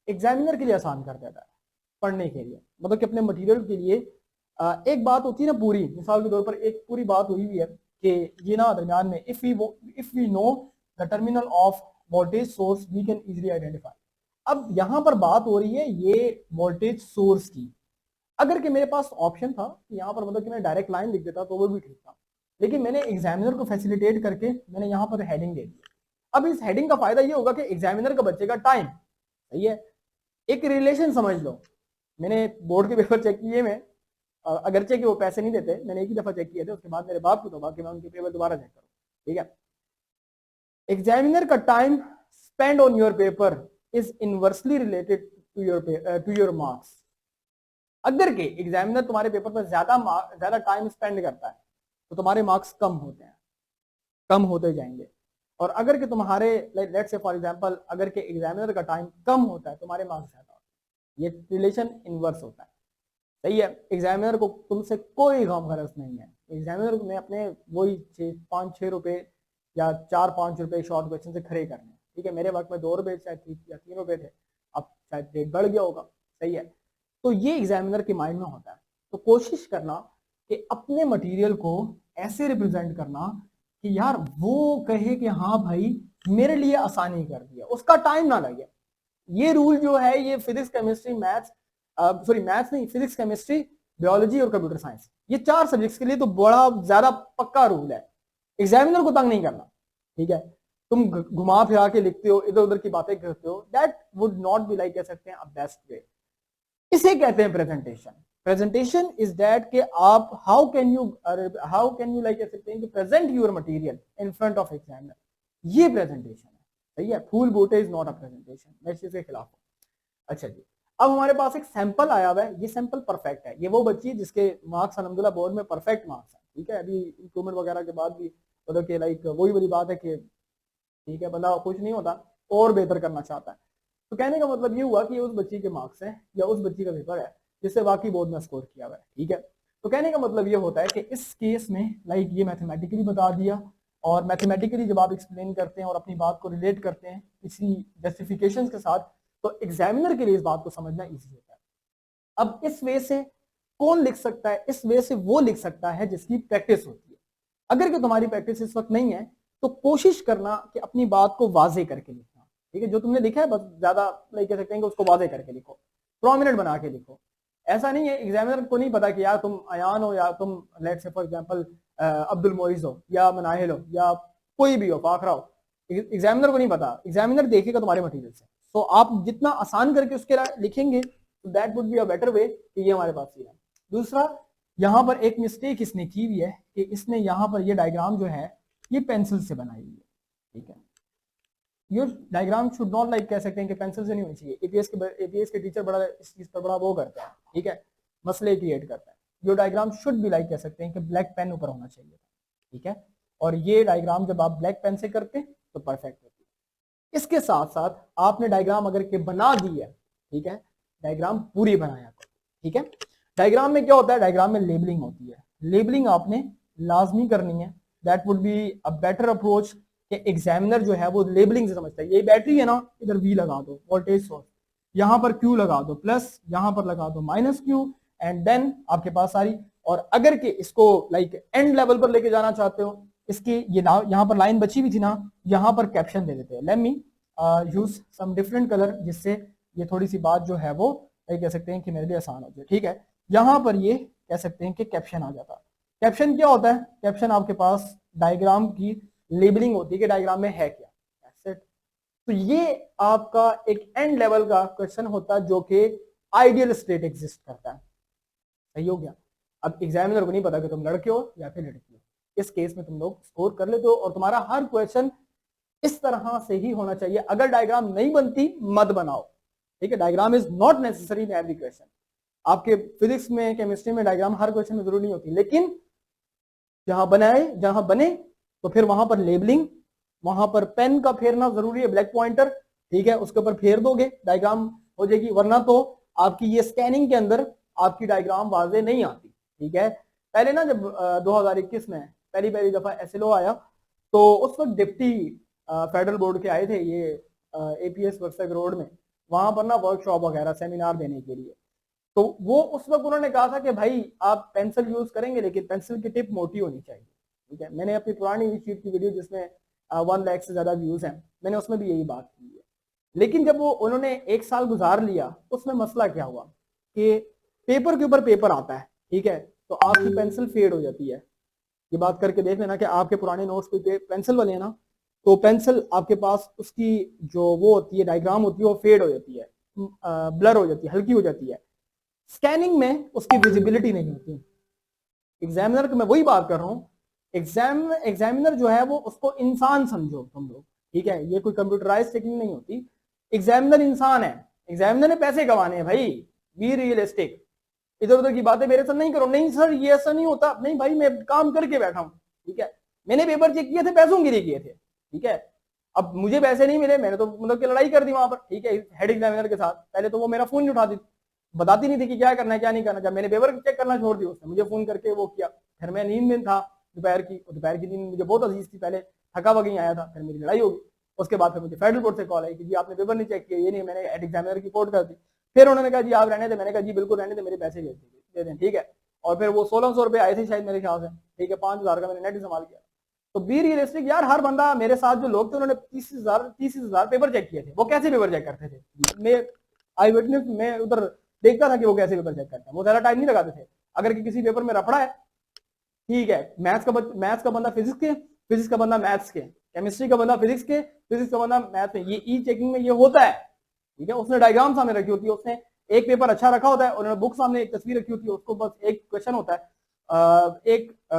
एग्जामिनर के लिए आसान कर देता है पढ़ने के लिए, मतलब कि अपने मटेरियल के लिए। एक बात होती है ना पूरी, मिसाल के तौर पर एक पूरी बात हुई हुई है कि ये ना दरमियान में if we know the terminal of voltage source we can easily identify. अब यहां पर बात हो रही है ये वोल्टेज सोर्स की, अगर कि मेरे पास ऑप्शन था कि यहाँ पर मतलब कि मैं डायरेक्ट लाइन लिख देता तो वो भी ठीक था, लेकिन मैंने एग्जामिनर को फैसिलिटेट करके मैंने यहाँ पर हेडिंग दे दी। अब इस हेडिंग का फायदा ये होगा कि एग्जामिनर का बच्चे का टाइम, सही है, एक रिलेशन समझ लो, मैंने बोर्ड के पेपर चेक किए में, अगरचे कि वो पैसे नहीं देते, मैंने एक ही दफा चेक किए थे, उसके बाद मेरे बाप को तो बाकी मैं उनके पेपर दोबारा चेक करूँ, ठीक है। एग्जामिनर का time spend on your paper is inversely related to your marks. अगर के एग्जामिनर तुम्हारे पेपर पर ज्यादा टाइम स्पेंड करता है तो तुम्हारे मार्क्स कम होते हैं, कम होते जाएंगे, और अगर के तुम्हारे लेट्स से फॉर एग्जांपल अगर के एग्जामिनर का टाइम कम होता है तुम्हारे मार्क्स ज्यादा होते हैं, ये रिलेशन इनवर्स होता है, सही है। एग्जामिनर को तुमसे कोई गम गरज नहीं है, एग्जामिनर ने अपने वही 5-6 रुपए या 4-5 रुपए शॉर्ट क्वेश्चन से खड़े करने, ठीक है, मेरे वक्त में 2 रुपए शायद या 3 रुपए थे, अब शायद रेट बढ़ गया होगा, सही है। तो ये एग्जामिनर के माइंड में होता है, तो कोशिश करना कि अपने मटेरियल को ऐसे रिप्रेजेंट करना कि यार वो कहे कि हाँ भाई मेरे लिए आसानी कर दिया, उसका टाइम ना लगे। ये रूल जो है ये physics chemistry maths, sorry maths नहीं, फिजिक्स केमिस्ट्री बायोलॉजी और कंप्यूटर साइंस, ये 4 सब्जेक्ट्स के लिए तो बड़ा ज्यादा पक्का रूल है, एग्जामिनर को तंग नहीं करना, ठीक है। तुम घुमा फिरा के लिखते हो, इधर उधर की बातें करते हो, that would not be like कह सकते हैं बेस्ट वे, इसे कहते हैं प्रेजेंटेशन। प्रेजेंटेशन इज दैट कि आप हाउ कैन यू लाइक कह सकते हैं कि present your material in front of examiner, ये प्रेजेंटेशन है, सही है। फूल बूटे इज नॉट अ प्रेजेंटेशन, मैं इस चीज के खिलाफ हूँ। अच्छा जी, अब हमारे पास एक सैंपल आया हुआ है, ये सैंपल परफेक्ट है, ये वो बच्ची जिसके मार्क्स अलहमदुलिल्लाह बोर्ड में परफेक्ट मार्क्स है, ठीक है, अभी इंप्रूवमेंट वगैरह के बाद भी मतलब कि लाइक वही वाली बात है कि ठीक है बंदा खुश नहीं होता और बेहतर करना चाहता है। तो कहने का मतलब ये हुआ कि उस बच्ची के मार्क्स हैं या उस बच्ची का पेपर है जिससे बाकी बोर्ड में स्कोर किया हुआ है, ठीक है। तो कहने का मतलब ये होता है कि इस केस में लाइक ये मैथमेटिकली बता दिया, और मैथमेटिकली जब आप एक्सप्लेन करते हैं और अपनी बात को रिलेट करते हैं इसी जस्टिफिकेशन के साथ, तो एग्जामिनर के लिए इस बात को समझना ईजी होता है। अब इस वे से कौन लिख सकता है, इस वे से वो लिख सकता है जिसकी प्रैक्टिस होती है। अगर कि तुम्हारी प्रैक्टिस इस वक्त नहीं है तो कोशिश करना कि अपनी बात को वाजे करके लिखना, ठीक है, जो तुमने लिखा है बस ज्यादा नहीं कह सकते हैं कि उसको वाजे करके लिखो, प्रोमिनेंट बना के लिखो। ऐसा नहीं है, एग्जामिनर को नहीं पता कि यार तुम अयान हो या तुम let's say for example Abdul Moiz हो या मनाहिल हो या कोई भी हो, फाखरा हो, एग्जामिनर को नहीं पता, एग्जामिनर देखेगा तुम्हारे मटेरियल से। सो आप जितना आसान करके उसके लिखेंगे तो that would be a better way कि ये हमारे पास ये है। दूसरा, यहाँ पर एक मिस्टेक इसने की हुई है कि इसने यहाँ पर ये डायग्राम जो है ये पेंसिल से बनाई हुई है, ठीक है। ये डायग्राम शुड नॉट लाइक कह सकते हैं कि पेंसिल से नहीं होनी चाहिए। एपीएस के टीचर बड़ा इस चीज पर बड़ा वो करते हैं, ठीक है, मसले क्रिएट करते हैं। ये डायग्राम शुड भी लाइक कह सकते हैं कि ब्लैक पेन ऊपर होना चाहिए, ठीक है। और ये डायग्राम जब आप ब्लैक पेन से करते हैं तो परफेक्ट होती है। इसके साथ साथ आपने डायग्राम अगर के बना दी है, ठीक है, डायग्राम पूरी बनाया, ठीक है। डायग्राम में क्या होता है, डायग्राम में लेबलिंग होती है। लेबलिंग आपने लाजमी करनी है। That would be a better approach कि एग्जामिनर जो है वो लेबलिंग से समझता है। ये बैटरी है ना, इधर वी लगा दो वोल्टेज सोर्स, यहाँ पर क्यू लगा दो प्लस, यहाँ पर लगा दो माइनस क्यू, एंड देन आपके पास सारी। और अगर के इसको लाइक एंड लेवल पर लेके जाना चाहते हो, इसकी ये ना यहाँ पर लाइन बची हुई थी ना, यहाँ पर कैप्शन दे देते हैं। Let me use some different colour, जिससे ये थोड़ी सी बात जो है वो कह सकते हैं कि मेरे लिए आसान हो जाए, ठीक है। यहाँ पर ये कह सकते हैं कि कैप्शन आ जाता। कैप्शन क्या होता है, कैप्शन आपके पास डायग्राम की लेबलिंग होती है कि डायग्राम में है क्या, एसेट। तो ये आपका एक एंड लेवल का क्वेश्चन होता है जो कि आइडियल स्टेट एग्जिस्ट करता है। सही हो गया। अब एग्जामिनर को नहीं पता कि तुम लड़के हो या फिर लड़की हो, इस केस में तुम लोग स्कोर कर लेते हो। और तुम्हारा हर क्वेश्चन इस तरह से ही होना चाहिए। अगर डायग्राम नहीं बनती मत बनाओ, ठीक है। Diagram is not necessary in every question. आपके फिजिक्स में, केमिस्ट्री में डायग्राम हर क्वेश्चन में जरूरी नहीं होती, लेकिन जहां बने तो फिर वहां पर लेबलिंग, वहां पर पेन का फेरना जरूरी है, ब्लैक पॉइंटर, ठीक है, उसके ऊपर फेर दोगे डायग्राम हो जाएगी। वरना तो आपकी ये स्कैनिंग के अंदर आपकी डायग्राम वाजे नहीं आती, ठीक है। पहले ना जब 2021 में पहली दफा एसएलओ आया तो उस वक्त डिप्टी फेडरल बोर्ड के आए थे ये एपीएस वर्कशॉप रोड में, वहां पर ना वर्कशॉप वगैरह सेमिनार देने के लिए। तो वो उस वक्त उन्होंने कहा था कि भाई आप पेंसिल यूज करेंगे लेकिन पेंसिल की टिप मोटी होनी चाहिए, ठीक है। मैंने अपनी पुरानी शीट की वीडियो जिसमें 1 लाख से ज्यादा व्यूज हैं, मैंने उसमें भी यही बात की है। लेकिन जब वो उन्होंने 1 साल गुजार लिया, उसमें मसला क्या हुआ कि पेपर के ऊपर पेपर आता है, ठीक है, तो आपकी पेंसिल फेड हो जाती है। ये बात करके देख लेना कि आपके पुराने नोट्स पे पेंसिल वाले हैं ना, तो पेंसिल आपके पास उसकी जो वो होती है डायग्राम होती है वो फेड हो जाती है, ब्लर हो जाती है, हल्की हो जाती है। स्कैनिंग में उसकी विजिबिलिटी नहीं होती। एग्जामिनर को मैं वही बात कर रहा हूँ, एग्जामिनर जो है वो उसको इंसान समझो तुम लोग, ठीक है। ये कोई कंप्यूटराइज टेक्निक नहीं होती। एग्जामिनर इंसान है, एग्जामिनर ने पैसे कमाने हैं भाई, बी रियलिस्टिक। इधर उधर की बातें मेरे साथ नहीं करो। नहीं सर ये ऐसा नहीं होता, नहीं भाई मैं काम करके बैठा हूँ, ठीक है। मैंने पेपर चेक किए थे, पैसों के लिए किए थे, ठीक है। अब मुझे पैसे नहीं मिले, मैंने तो मतलब की लड़ाई कर दी वहां पर, ठीक है, हेड एग्जामिनर के साथ। पहले तो वो मेरा फोन नहीं उठाती, बताती नहीं थी कि क्या करना है क्या नहीं करना। जब मैंने पेपर चेक करना छोड़ दिया, उसने मुझे फोन करके वो किया। फिर मैं नींद में था दोपहर की नींद मुझे बहुत अजीज थी, पहले थका वगैरह आया था, फिर मेरी लड़ाई होगी। उसके बाद फिर मुझे फेडरल बोर्ड से कॉल आई कि जी आपने पेपर नहीं चेक किया, ये नहीं, मैंने हेड एग्जामिनर की रिपोर्ट कर दी। फिर उन्होंने कहा जी आप रहने थे, मैंने कहा जी बिल्कुल रहने थे, मेरे पैसे दे दें, ठीक है। और फिर वो 1600 रुपए आए थे शायद मेरे ख्याल से, ठीक है, 5000 का मैंने नेट संभाल किया। तो बी रियलिस्टिक यार, हर बंदा, मेरे साथ जो लोग थे उन्होंने 30,000 पेपर चेक किए थे। वो कैसे पेपर चेक करते थे, मैं आई विटनेस, मैं उधर देखता था कि वो कैसे पेपर चेक करते हैं। वो ज्यादा टाइम नहीं लगाते थे। अगर किसी पेपर में रफड़ा है, ठीक है, मैथ्स का बंदा फिजिक्स के, फिजिक्स का बंदा मैथ्स के, केमिस्ट्री का बंदा फिजिक्स के, फिजिक्स का बंदा मैथ्स में, ये ई चेकिंग में ये होता है, ठीक है। उसने डायग्राम सामने रखी होती है, उसने एक पेपर अच्छा रखा होता है, उन्होंने बुक सामने एक तस्वीर रखी होती है, उसको बस एक क्वेश्चन होता है,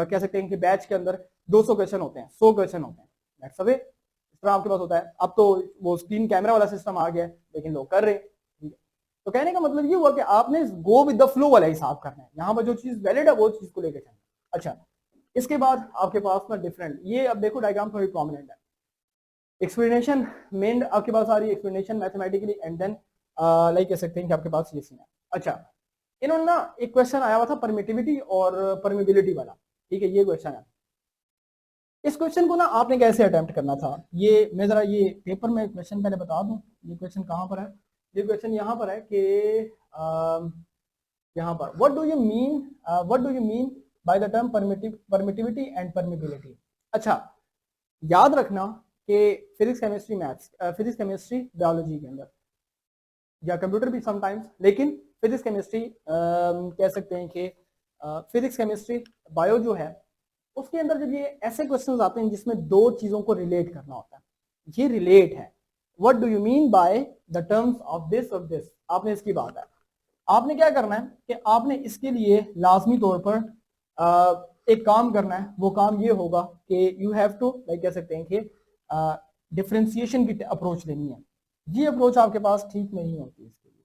कह सकते हैं कि बैच के अंदर 200 क्वेश्चन होते हैं, 100 क्वेश्चन होते हैं, दैट्स अवे। इस तरह आपके पास होता है। अब तो वो स्क्रीन कैमरा वाला सिस्टम आ गया है, लेकिन लोग कर रहे हैं, ठीक है। तो कहने का मतलब ये हुआ कि आपने गो विद द फ्लो वाला हिसाब करना है। यहाँ पर जो चीज वैलिड है वो चीज को लेकर चलना। अच्छा, इसके बाद आपके पास ना डिफरेंट, ये अब देखो डायग्राम थोड़ी प्रोमिनेंट है। एक्सप्लेनेशन मेन आपके पास आ रही है, explanation mathematically, and then like कह सकते हैं कि आपके पास ये सीन है। अच्छा, इन्होंने ना एक क्वेश्चन आया हुआ था परमिटिविटी और परमिबिलिटी वाला, ठीक है, ये क्वेश्चन है। इस क्वेश्चन को ना आपने कैसे अटेम्प्ट करना था, ये मैं जरा ये पेपर में क्वेश्चन पहले बता दूं। ये क्वेश्चन कहाँ पर है, ये क्वेश्चन यहाँ पर है कि यहाँ पर what do you mean by the term permittivity and permeability. अच्छा, याद रखना कि physics chemistry maths, physics chemistry biology के अंदर या कंप्यूटर भी समटाइम्स, लेकिन फिजिक्स केमिस्ट्री कह सकते हैं कि फिजिक्स केमिस्ट्री बायो जो है उसके अंदर जब ये ऐसे क्वेश्चंस आते हैं जिसमें दो चीजों को रिलेट करना होता है, ये रिलेट है। What do you mean by the terms of this, आपने इसकी बात है। आपने क्या करना है कि आपने इसके लिए लाजमी तौर पर एक काम करना है। वो काम ये होगा कि यू हैव टू लाइक कह सकते हैं कि डिफरेंशिएशन की अप्रोच लेनी है। ये अप्रोच आपके पास ठीक नहीं होती इसके लिए,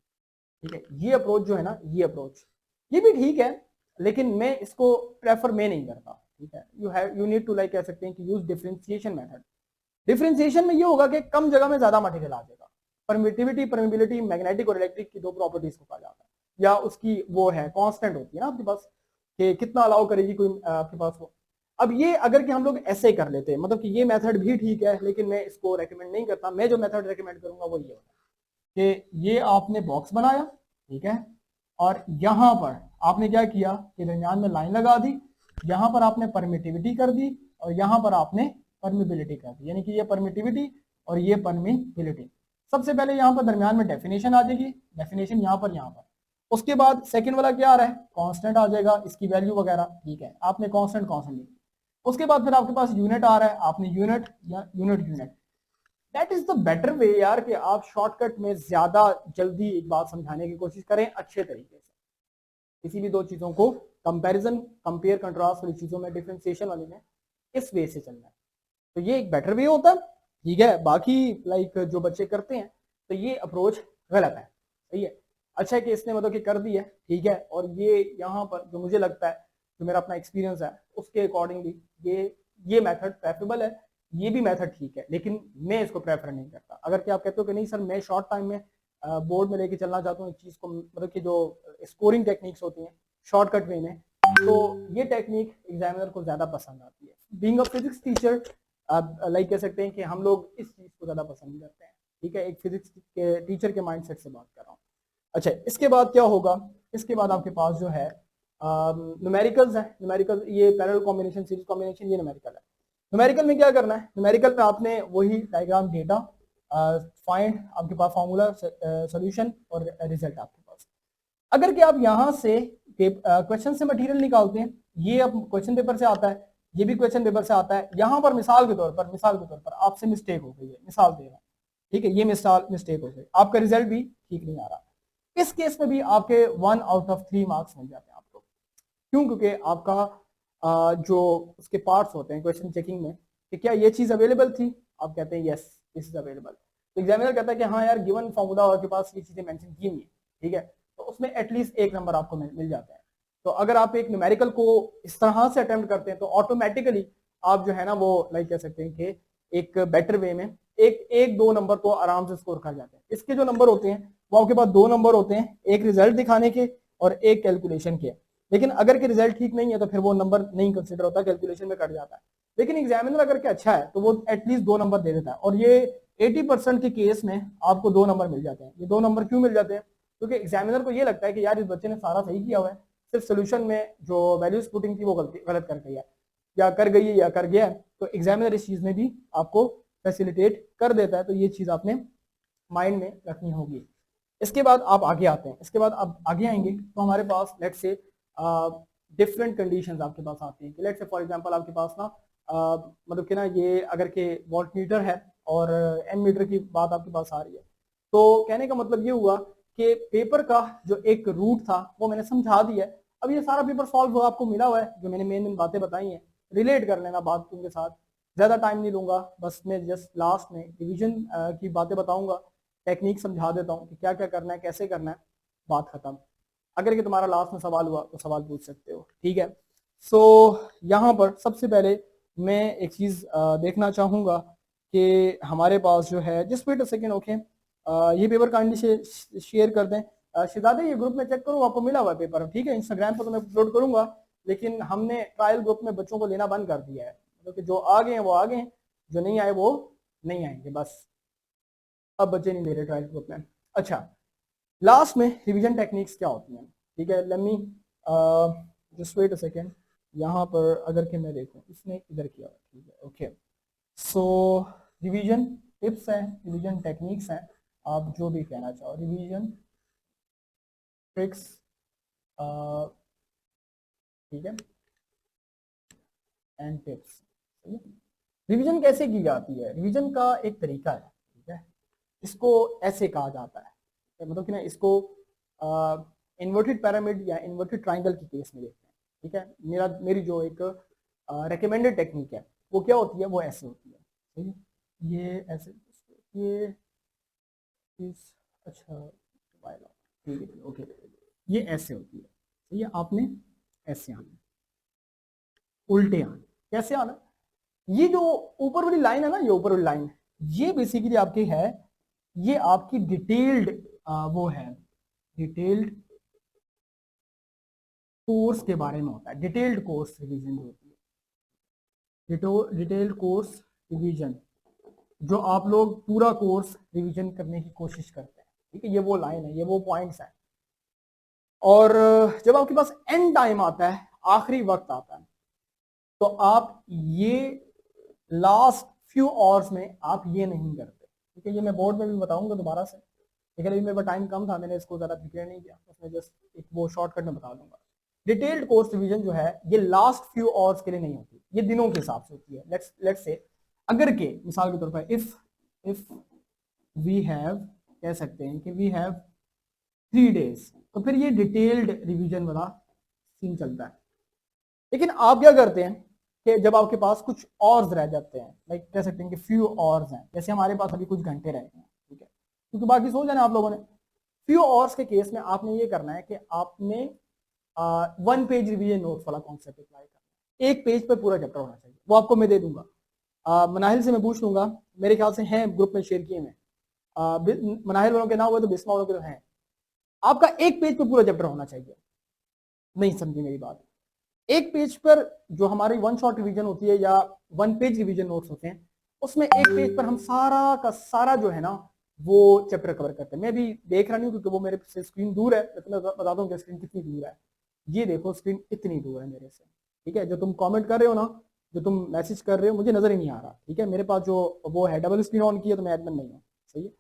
ठीक है। ये अप्रोच जो है ना, ये अप्रोच ये भी ठीक है, लेकिन मैं इसको प्रेफर मैं नहीं करता, ठीक है। यू नीड टू लाइक कह सकते हैं कि यूज डिफरेंशिएशन मेथड। डिफरेंशिएशन में ये होगा कि कम जगह में ज्यादा मटेरियल आ जाएगा। परमिटिविटी, परमिबिलिटी, मैग्नेटिक और इलेक्ट्रिक की दो प्रॉपर्टीज को कहा जाता है, या उसकी वो है कांस्टेंट होती है ना आपके पास कि कितना अलाउ करेगी कोई आपके पास हो। अब ये अगर कि हम लोग ऐसे कर लेते हैं, मतलब कि ये मेथड भी ठीक है, लेकिन मैं इसको रेकमेंड नहीं करता। मैं जो मेथड रेकमेंड करूंगा वो ये होगा कि ये आपने बॉक्स बनाया, ठीक है, और यहां पर आपने क्या किया कि दरमियान में लाइन लगा दी, यहां पर आपने परमिटिविटी कर दी और यहां पर आपने परमिबिलिटी कर दी, यानी कि ये परमिटिविटी और ये परमिबिलिटी। सबसे पहले यहां पर दरमियान में डेफिनेशन आ जाएगी, डेफिनेशन यहां पर। उसके बाद सेकंड वाला क्या आ रहा है, कांस्टेंट आ जाएगा, इसकी वैल्यू वगैरह, ठीक है। आपने कांस्टेंट ली। उसके बाद फिर आपके पास यूनिट आ रहा है, आपने यूनिट या unit. That is the better way यार, कि आप शॉर्टकट में ज्यादा जल्दी एक बात समझाने की कोशिश करें अच्छे तरीके से। किसी भी दो चीजों को कंपैरिजन, कंपेयर कंट्रास्ट वाली चीजों में, डिफरेंशिएशन वाली में इस वे से चलना है, तो ये एक बेटर वे होता है, ठीक है। बाकी लाइक जो बच्चे करते हैं तो ये अप्रोच गलत है, सही है। अच्छा है कि इसने मतलब कि कर दी है, ठीक है। और ये यहाँ पर जो मुझे लगता है, जो मेरा अपना एक्सपीरियंस है उसके अकॉर्डिंगली ये मेथड प्रेफरेबल है, ये भी मेथड ठीक है, लेकिन मैं इसको प्रेफर नहीं करता। अगर कि आप कहते हो कि नहीं सर मैं शॉर्ट टाइम में बोर्ड में लेके चलना चाहता हूँ इस चीज को, मतलब कि जो स्कोरिंग टेक्निक्स होती हैं शॉर्टकट वे में, तो ये टेक्निक एग्जामिनर को ज्यादा पसंद आती है। बीइंग अ फिजिक्स टीचर, आप लाइक कह सकते हैं कि हम लोग इस चीज को ज्यादा पसंद करते हैं, ठीक है। एक फिजिक्स के टीचर के माइंडसेट से बात कर रहा हूँ। अच्छा, इसके बाद क्या होगा, इसके बाद आपके पास जो है न्यूमेरिकल्स है। न्यूमेरिकल ये पैरेलल कॉम्बिनेशन, सीरीज कॉम्बिनेशन, ये न्यूमेरिकल है। न्यूमेरिकल में क्या करना है, न्यूमेरिकल में आपने वही डायग्राम, डेटा, फाइंड, आपके पास फॉर्मूला, सॉल्यूशन और रिजल्ट आपके पास। अगर कि आप यहाँ से क्वेश्चन से मटेरियल निकालते हैं, ये अब क्वेश्चन पेपर से आता है, ये भी क्वेश्चन पेपर से आता है। यहाँ पर मिसाल के तौर पर आपसे मिस्टेक हो गई है, मिसाल दे रहा हूँ, ठीक है, ये मिस्टेक हो गई, आपका रिजल्ट भी ठीक नहीं आ रहा, इस केस में भी आपके 1 आउट ऑफ 3 मार्क्स मिल जाते हैं आपको। क्यों? क्योंकि आपका जो उसके पार्ट्स होते हैं क्वेश्चन चेकिंग में कि क्या ये चीज अवेलेबल थी, आप कहते हैं यस दिस इज अवेलेबल, तो एग्जामिनर कहता है कि हाँ यार गिवन फॉर्मूला आपके पास ये चीजें मेंशन की हुई है, ठीक है, तो उसमें एटलीस्ट एक नंबर आपको मिल जाता है। तो अगर आप एक न्यूमेरिकल को इस तरह से अटेम्प्ट करते हैं तो ऑटोमेटिकली आप जो है ना वो लाइक कह सकते हैं कि एक बेटर वे में एक दो नंबर तो आराम से स्कोर कर जाते हैं। इसके जो नंबर होते हैं वो आपके पास दो नंबर होते हैं, एक रिजल्ट दिखाने के और एक कैलकुलेशन के। लेकिन अगर के रिजल्ट ठीक नहीं है तो फिर वो नंबर नहीं कंसिडर होता, कैलकुलेशन में कट जाता है। लेकिन एग्जामिनर अगर के अच्छा है तो वो एटलीस्ट दो नंबर दे देता है, और ये 80% के केस में आपको दो नंबर मिल जाते हैं। ये दो नंबर क्यों मिल जाते हैं? क्योंकि एग्जामिनर को ये लगता है कि यार इस बच्चे ने सारा सही किया हुआ है, सिर्फ सोल्यूशन में जो वैल्यूज पुटिंग थी वो गलत कर गई है, या कर गई है या कर गया है, तो एग्जामिनर इस चीज में भी आपको फैसिलिटेट कर देता है। तो ये चीज आपने माइंड में रखनी होगी। इसके बाद आप आगे आते हैं, इसके बाद आप आगे आएंगे तो हमारे पास लेट्स से डिफरेंट कंडीशंस आपके पास आती हैं। लेट्स से फॉर एग्जांपल आपके पास ना मतलब कि ना ये अगर के वोल्टमीटर है और एमीटर की बात आपके पास आ रही है, तो कहने का मतलब ये हुआ कि पेपर का जो एक रूट था वो मैंने समझा दिया है। अब ये सारा पेपर सॉल्व आपको मिला हुआ है, जो मैंने मेन बातें बताई हैं रिलेट कर लेना बात उनके साथ, ज्यादा टाइम नहीं लूंगा, बस मैं जस्ट लास्ट में डिवीजन की बातें बताऊंगा, टेक्निक समझा देता हूँ कि क्या क्या करना है, कैसे करना है, बात खत्म। अगर कि तुम्हारा लास्ट में सवाल हुआ तो सवाल पूछ सकते हो, ठीक है। सो यहाँ पर सबसे पहले मैं एक चीज देखना चाहूंगा कि हमारे पास जो है, just wait a second, okay, ये पेपर काइंडली शेयर कर दें। शिदादे ये ग्रुप में चेक करो, आपको मिला हुआ है पेपर, ठीक है। इंस्टाग्राम पर तो मैं अपलोड करूंगा, लेकिन हमने ट्रायल ग्रुप में बच्चों को लेना बंद कर दिया है, मतलब कि जो आ गए हैं वो आ गए हैं, जो नहीं आए वो नहीं आएंगे, बस अब बच्चे नहीं ले रहे ट्रायल ग्रुप में। अच्छा, लास्ट में रिवीजन टेक्निक्स क्या होती हैं, ठीक है। Let me just wait a second, यहाँ पर अगर कि मैं देखूँ इसने इधर किया, ठीक है, ओके। सो रिवीजन टिप्स हैं, रिवीजन टेक्निक्स हैं, आप जो भी कहना चाहो, रिवीजन ट्रिक्स, ठीक है, एंड टिप्स, रिवीजन कैसे की जाती है? रिवीजन का एक तरीका है, ठीक है, इसको ऐसे कहा जाता है, मतलब कि ना इसको इन्वर्टेड पिरामिड या इन्वर्टेड ट्राइंगल की केस में देखते हैं, ठीक है। मेरी जो एक रिकमेंडेड टेक्निक है वो क्या होती है, वो ऐसे होती है, ठीक है, ये ऐसे, ये इस, अच्छा ठीक है, ओके, ये ऐसे होती है, तो ये आपने ऐसे आना, उल्टे आना, कैसे आना, ये जो ऊपर वाली लाइन है ना, ये ऊपर वाली लाइन, ये बेसिकली आपकी है, ये आपकी डिटेल्ड वो है, डिटेल्ड कोर्स के बारे में होता है, डिटेल्ड कोर्स रिवीजन जो होती है, डिटेल्ड कोर्स रिवीजन, जो आप लोग पूरा कोर्स रिवीजन करने की कोशिश करते हैं, ठीक है, ये वो लाइन है, ये वो पॉइंट्स है। और जब आपके पास एंड टाइम आता है, आखिरी वक्त आता है, तो आप ये लास्ट फ्यू आवर्स में आप ये नहीं करते, ठीक है, ये मैं बोर्ड में भी बताऊंगा दोबारा से, लेकिन अभी मेरे पास टाइम कम था, मैंने इसको ज़्यादा प्रिपेयर नहीं किया, उसमें जस्ट एक वो शॉर्टकट में बता दूंगा। डिटेल्ड कोर्स रिवीजन जो है ये लास्ट फ्यू आवर्स के लिए नहीं होती, ये दिनों के हिसाब से होती है। लेट्स से अगर के मिसाल के तौर पर इफ वी हैव, कह सकते हैं कि वी हैव 3 days, तो फिर ये डिटेल्ड रिवीजन वाला सीन चलता है। लेकिन आप क्या करते हैं कि जब आपके पास कुछ आवर्स रह जाते हैं, लाइक कह सकते हैं कि फ्यू आवर्स हैं, जैसे हमारे पास अभी कुछ घंटे रह गए हैं, ठीक है, क्योंकि बाकी सो जाना आप लोगों ने, फ्यू आवर्स के केस में आपने ये करना है कि आपने 1 पेज रिवीजन नोट्स वाला कॉन्सेप्ट अप्लाई करना है, 1 पेज पर पूरा चैप्टर होना चाहिए, वो आपको मैं दे दूंगा, मनाहिल से मैं पूछ लूंगा, मेरे ख्याल से हैं ग्रुप में शेयर किए में, मनाहिल वालों के ना हुए तो बिस्मा वालों के तो हैं, आपका 1 पेज पर पूरा चैप्टर होना चाहिए। नहीं समझी मेरी बात? 1 पेज पर जो हमारी 1 शॉट रिवीजन होती है या 1 पेज रिवीजन नोट्स होते हैं, उसमें 1 पेज पर हम सारा का सारा जो है ना वो चैप्टर कवर करते हैं। मैं भी देख रहा नहीं हूँ क्योंकि वो मेरे से स्क्रीन दूर है, लेकिन मैं बताता हूँ कि स्क्रीन कितनी दूर है। ये देखो स्क्रीन इतनी दूर है मेरे से, ठीक है, जो तुम कमेंट कर रहे हो ना, जो तुम मैसेज कर रहे हो, मुझे नजर ही नहीं आ रहा, ठीक है, मेरे पास जो वो है डबल स्क्रीन ऑन की है, तो मैं एडमिन नहीं हूँ, सही है।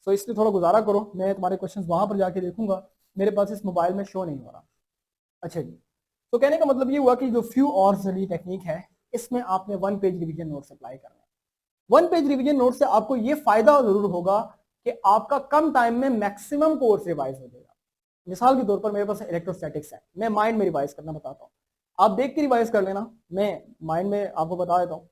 सो इसलिए थोड़ा गुजारा करो, मैं तुम्हारे क्वेश्चंस वहां पर जाके देखूंगा, मेरे पास इस मोबाइल में शो नहीं हो रहा। अच्छा जी, तो कहने का मतलब ये हुआ कि जो फ्यू आवर्स वाली टेक्निक है, इसमें आपने 1 पेज रिवीजन नोट्स अप्लाई करना है। 1 पेज रिवीजन नोट से आपको ये फायदा जरूर होगा कि आपका कम टाइम में मैक्सिमम कोर्स रिवाइज हो जाएगा। मिसाल के तौर पर मेरे पास इलेक्ट्रोस्टैटिक्स है, मैं माइंड में रिवाइज करना बताता हूँ, आप देख के रिवाइज कर लेना, मैं माइंड में आपको बता देता हूँ।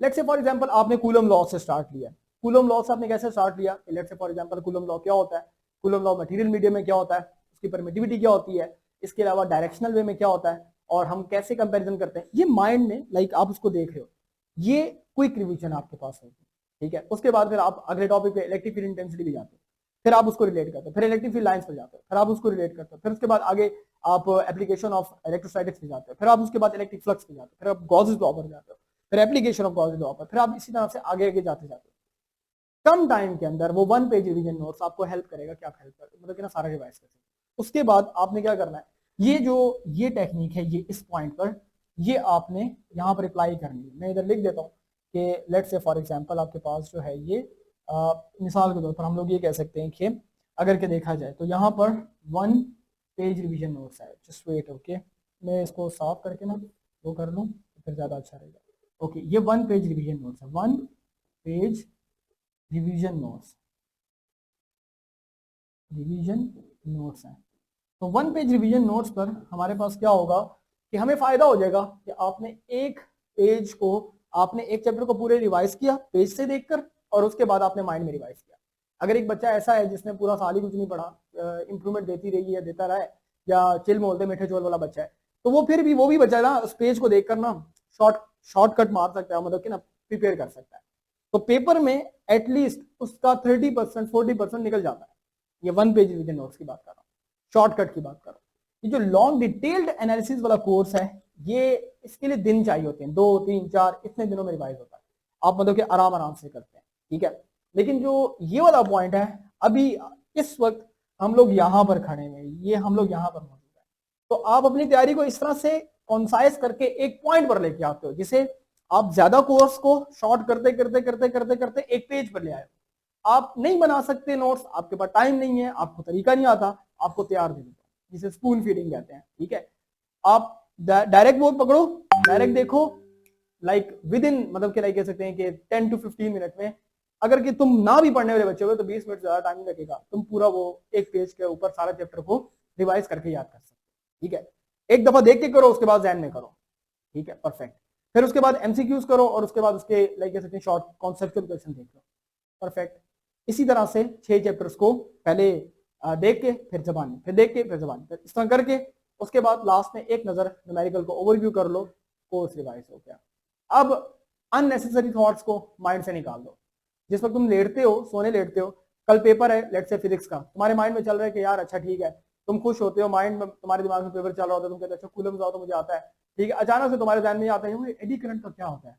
लेट्स से फॉर एग्जांपल आपने कूलम लॉ से स्टार्ट लिया, कूलम लॉ से आपने कैसे स्टार्ट लिया, let's say for example coulomb law क्या होता है, कूलम लॉ मटेरियल मीडियम में क्या होता है, उसकी परमिटिविटी क्या होती है, इसके अलावा डायरेक्शनल वे में क्या होता है, और हम कैसे कंपैरिजन करते हैं, ये माइंड में लाइक आप उसको देख रहे हो, ये क्विक रिवीजन आपके पास होगी, ठीक है। उसके बाद फिर आप अगले टॉपिक पे इलेक्ट्रिक फील्ड इंटेंसिटी भी जाते हो, फिर आप उसको रिलेट करते हो, फिर इलेक्ट्रिक फील्ड लाइंस पर जाते हो, फिर आप उसको रिलेट करते हो, फिर उसके बाद आगे आप एप्लीकेशन ऑफ इलेक्ट्रोस्टैटिक्स पे जाते हो, फिर आप उसके बाद इलेक्ट्रिक फ्लक्स पे जाते हो, फिर आप गॉसेस लॉ पर जाते हो, फिर एप्लीकेशन ऑफ गॉसेस लॉ पर, फिर आप इसी तरह से आगे आगे जाते जाते हो। कम टाइम के अंदर वो 1 पेज रिवीजन नोट्स आपको हेल्प करेगा कि आप हेल्प कर मतलब कि ना सारा रिवाइज कर सकते। उसके बाद आपने क्या करना है, ये टेक्निक है, ये इस पॉइंट पर ये आपने यहाँ पर अप्लाई करनी है। मैं इधर लिख देता हूँ कि लेट्स से फॉर एग्जांपल आपके पास जो है ये मिसाल के तौर पर हम लोग ये कह सकते हैं कि अगर के देखा जाए तो यहाँ पर 1 पेज रिवीजन नोट्स है, जस्ट वेट, ओके, मैं इसको साफ करके ना वो कर लूँ तो फिर ज़्यादा अच्छा रहेगा। ओके, ये 1 पेज रिवीजन नोट्स है, 1 पेज रिवीजन नोट्स हैं। तो 1 पेज रिवीजन नोट्स पर हमारे पास क्या होगा कि हमें फायदा हो जाएगा कि आपने एक पेज को, आपने एक चैप्टर को पूरे रिवाइज किया पेज से देखकर, और उसके बाद आपने माइंड में रिवाइज किया। अगर एक बच्चा ऐसा है जिसने पूरा साल ही कुछ नहीं पढ़ा, इंप्रूवमेंट देती रही है, देता रहा है, या चिल मोलते मीठे चोल वाला बच्चा है, तो वो फिर भी वो भी बच्चा ना उस पेज को देखकर ना शॉर्टकट मार सकता है, मतलब कि ना प्रिपेयर कर सकता है। तो पेपर में एटलीस्ट उसका 30% 40% निकल जाता है। ये 1 पेज रिवीजन नोट्स की बात कर रहा हूँ, शॉर्टकट की बात कर रहा हूँ। ये जो लॉन्ग डिटेल्ड एनालिसिस वाला कोर्स है, ये इसके लिए दिन चाहिए होते हैं, 2 3 4 इतने दिनों में रिवाइज होता है, आप मतलब कि आराम आराम से करते हैं, ठीक है। लेकिन जो ये वाला पॉइंट है, अभी इस वक्त हम लोग यहाँ पर खड़े हैं, ये हम लोग यहाँ पर मौजूद है, तो आप अपनी तैयारी को इस तरह से कॉन्साइज करके एक पॉइंट पर लेके आते हो, जिसे आप ज्यादा कोर्स को शॉर्ट करते करते करते करते करते एक पेज पर ले आए। आप नहीं बना सकते नोट्स, आपके पास टाइम नहीं है, आपको तरीका नहीं आता, आपको तैयार दे देता हूं, जिसे स्पून फीडिंग कहते हैं, ठीक है। आप डायरेक्ट वो पकड़ो, डायरेक्ट देखो, लाइक विद इन मतलब कि लाइक कह सकते हैं कि 10 to 15 मिनट में, अगर कि तुम ना भी पढ़ने वाले बच्चे हो तो 20 मिनट से ज्यादा टाइम लगेगा, तुम पूरा वो एक पेज के ऊपर सारा चैप्टर को रिवाइज करके याद कर सकते हो। ठीक है, एक दफा देख के करो, उसके बाद ध्यान में करो। ठीक है, परफेक्ट। फिर उसके बाद एमसीक्यूज करो और उसके बाद उसके लाइक कह सकते हैं शॉर्ट कॉन्सेप्चुअल क्वेश्चन देख लो। परफेक्ट। इसी तरह से 6 चैप्टर्स को पहले देख के फिर जबानी, फिर देख के फिर जबानी, फिर इस तरह करके उसके बाद लास्ट में एक नजर न्यूमेरिकल को ओवरव्यू कर लो, कोर्स रिवाइज हो गया। अब अननेसेसरी थॉट्स को माइंड से निकाल दो। जिस वक्त तुम लेटते हो, सोने लेटते हो, कल पेपर है लेट्स से फिजिक्स का, तुम्हारे माइंड में चल रहा है कि यार अच्छा ठीक है, तुम खुश होते हो, माइंड में तुम्हारे दिमाग में पेपर चल रहा होता है, तुम कहते हो अच्छा कूलम्स आओ तो मुझे आता है। ठीक है, अचानक से तुम्हारे ध्यान में आता है एडी करंट का क्या होता है,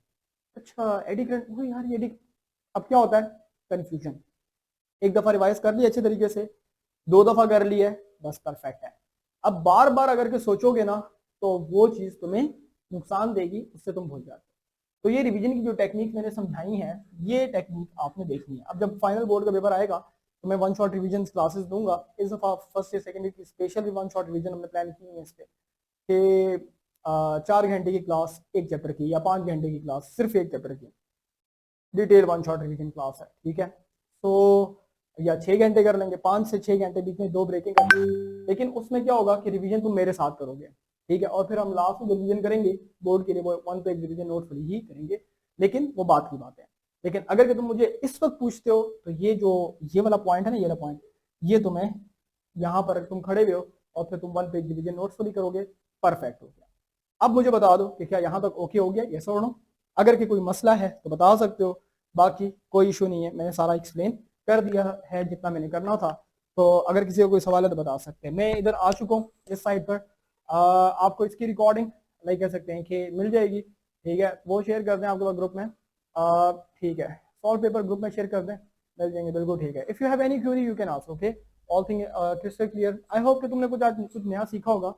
अच्छा एडी करंट, वो यार ये एडी, अब क्या होता है, कंफ्यूजन। एक दफा रिवाइज कर ली अच्छे तरीके से, 2 दफा कर ली है, बस परफेक्ट है। अब बार बार अगर के सोचोगे ना तो वो चीज तुम्हें नुकसान देगी, उससे तुम भूल जाते हो। तो ये रिवीजन की जो टेक्निक मैंने समझाई है, ये टेक्निक आपने देखनी है। अब जब फाइनल बोर्ड का पेपर आएगा तो मैं वन शॉट रिवीजन क्लासेस दूंगा। इस दफा फर्स्ट या सेकंड की स्पेशल वन शॉट रिवीजन हमने प्लान की है इस पे कि 4 घंटे की क्लास एक चैप्टर की या 5 घंटे की क्लास सिर्फ एक चैप्टर की detail one shot revision class है। ठीक है, तो या 6 घंटे कर लेंगे, 5 से 6 घंटे, बीच में 2 ब्रेकिंग कर लेंगे। लेकिन उसमें क्या होगा कि रिवीजन तुम मेरे साथ करोगे। ठीक है, और फिर हम लास्ट में जो रिवीजन करेंगे बोर्ड के लिए वो 1 पेज रिवीजन नोट फ्री ही करेंगे, लेकिन वो बात की बात है। लेकिन अगर कि तुम मुझे इस वक्त पूछते हो तो ये जो ये वाला पॉइंट है ना, ये वाला पॉइंट, ये तुम्हें यहाँ पर तुम खड़े हुए हो और फिर तुम 1 पेज रिवीजन नोट फ्री करोगे, परफेक्ट हो गया। अब मुझे बता दो कि क्या यहाँ तक ओके हो गया, यस और नो। अगर कि कोई मसला है तो बता सकते हो, बाकी कोई इशू नहीं है, मैंने सारा एक्सप्लेन कर दिया है जितना मैंने करना था। तो अगर किसी को कोई सवाल है तो बता सकते हैं। मैं इधर आ चुका हूँ इस साइड पर, आपको इसकी रिकॉर्डिंग लाइक कह सकते हैं कि मिल जाएगी। ठीक है, वो शेयर कर दें आपके पास ग्रुप में, ठीक है, सॉल्व पेपर ग्रुप में शेयर कर दें, मिल जाएंगे, बिल्कुल ठीक है। If you have any query you can ask, okay, all thing crystal clear. I hope कि तुमने कुछ आज कुछ नया सीखा होगा।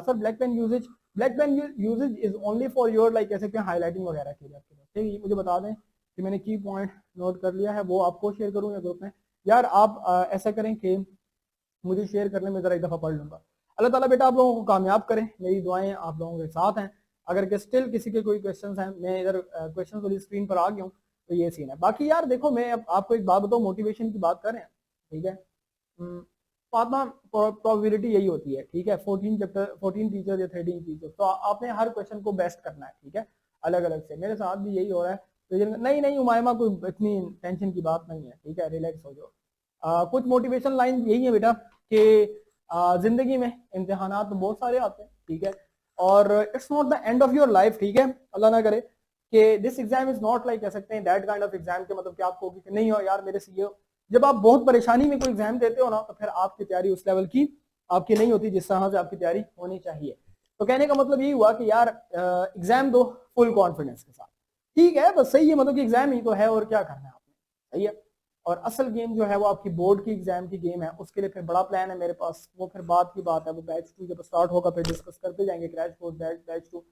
Sir black pen uses, black pen uses is only for your like कह सकते हैं हाईलाइटिंग वगैरह के लिए। ठीक है, मुझे बता दें कि मैंने की पॉइंट नोट कर लिया है, वो आपको शेयर करूंगा ग्रुप में। यार आप ऐसा करें कि मुझे शेयर करने में जरा एक दफा पढ़ लूंगा। अल्लाह ताला बेटा आप लोगों को कामयाब करें, मेरी दुआएं आप लोगों के साथ हैं। अगर कि स्टिल किसी के कोई क्वेश्चंस हैं, मैं इधर क्वेश्चंस वाली स्क्रीन पर आ गया हूँ, तो ये सीन है। बाकी यार देखो, मैं अब आपको एक बात बताऊँ, मोटिवेशन की बात करें, ठीक है, फातमा प्रोबेबिलिटी यही होती है। ठीक है, 14 चैप्टर 14 टीचर या 13 टीचर, तो आपने हर क्वेश्चन को बेस्ट करना है। ठीक है, अलग अलग से, मेरे साथ भी यही हो रहा है। तो नहीं नहीं उमायमा, कोई इतनी टेंशन की बात नहीं है। ठीक है, रिलैक्स हो जाओ। कुछ मोटिवेशन लाइन यही है बेटा कि जिंदगी में इम्तिहानात तो बहुत सारे आते हैं। ठीक है, और it's not the end of your life. ठीक है, अल्लाह ना करे कि this exam is not like कह सकते हैं दैट काइंड ऑफ एग्जाम के मतलब कि आपको कि नहीं हो यार मेरे से ये, जब आप बहुत परेशानी में कोई एग्जाम देते हो ना तो फिर आपकी तैयारी उस लेवल की आपकी नहीं होती जिस तरह से आपकी तैयारी होनी चाहिए। तो कहने का मतलब यही हुआ कि यार एग्जाम दो फुल कॉन्फिडेंस के साथ। ठीक है, बस सही है, मतलब कि एग्जाम ही तो है और क्या करना है आपने, सही है। और असल गेम जो है वो आपकी बोर्ड की एग्जाम की गेम है, उसके लिए फिर बड़ा प्लान है मेरे पास, वो फिर बात की बात है, वो बैच 2 जब स्टार्ट होगा फिर डिस्कस करते जाएंगे, क्रैश कोर्स बैच 2।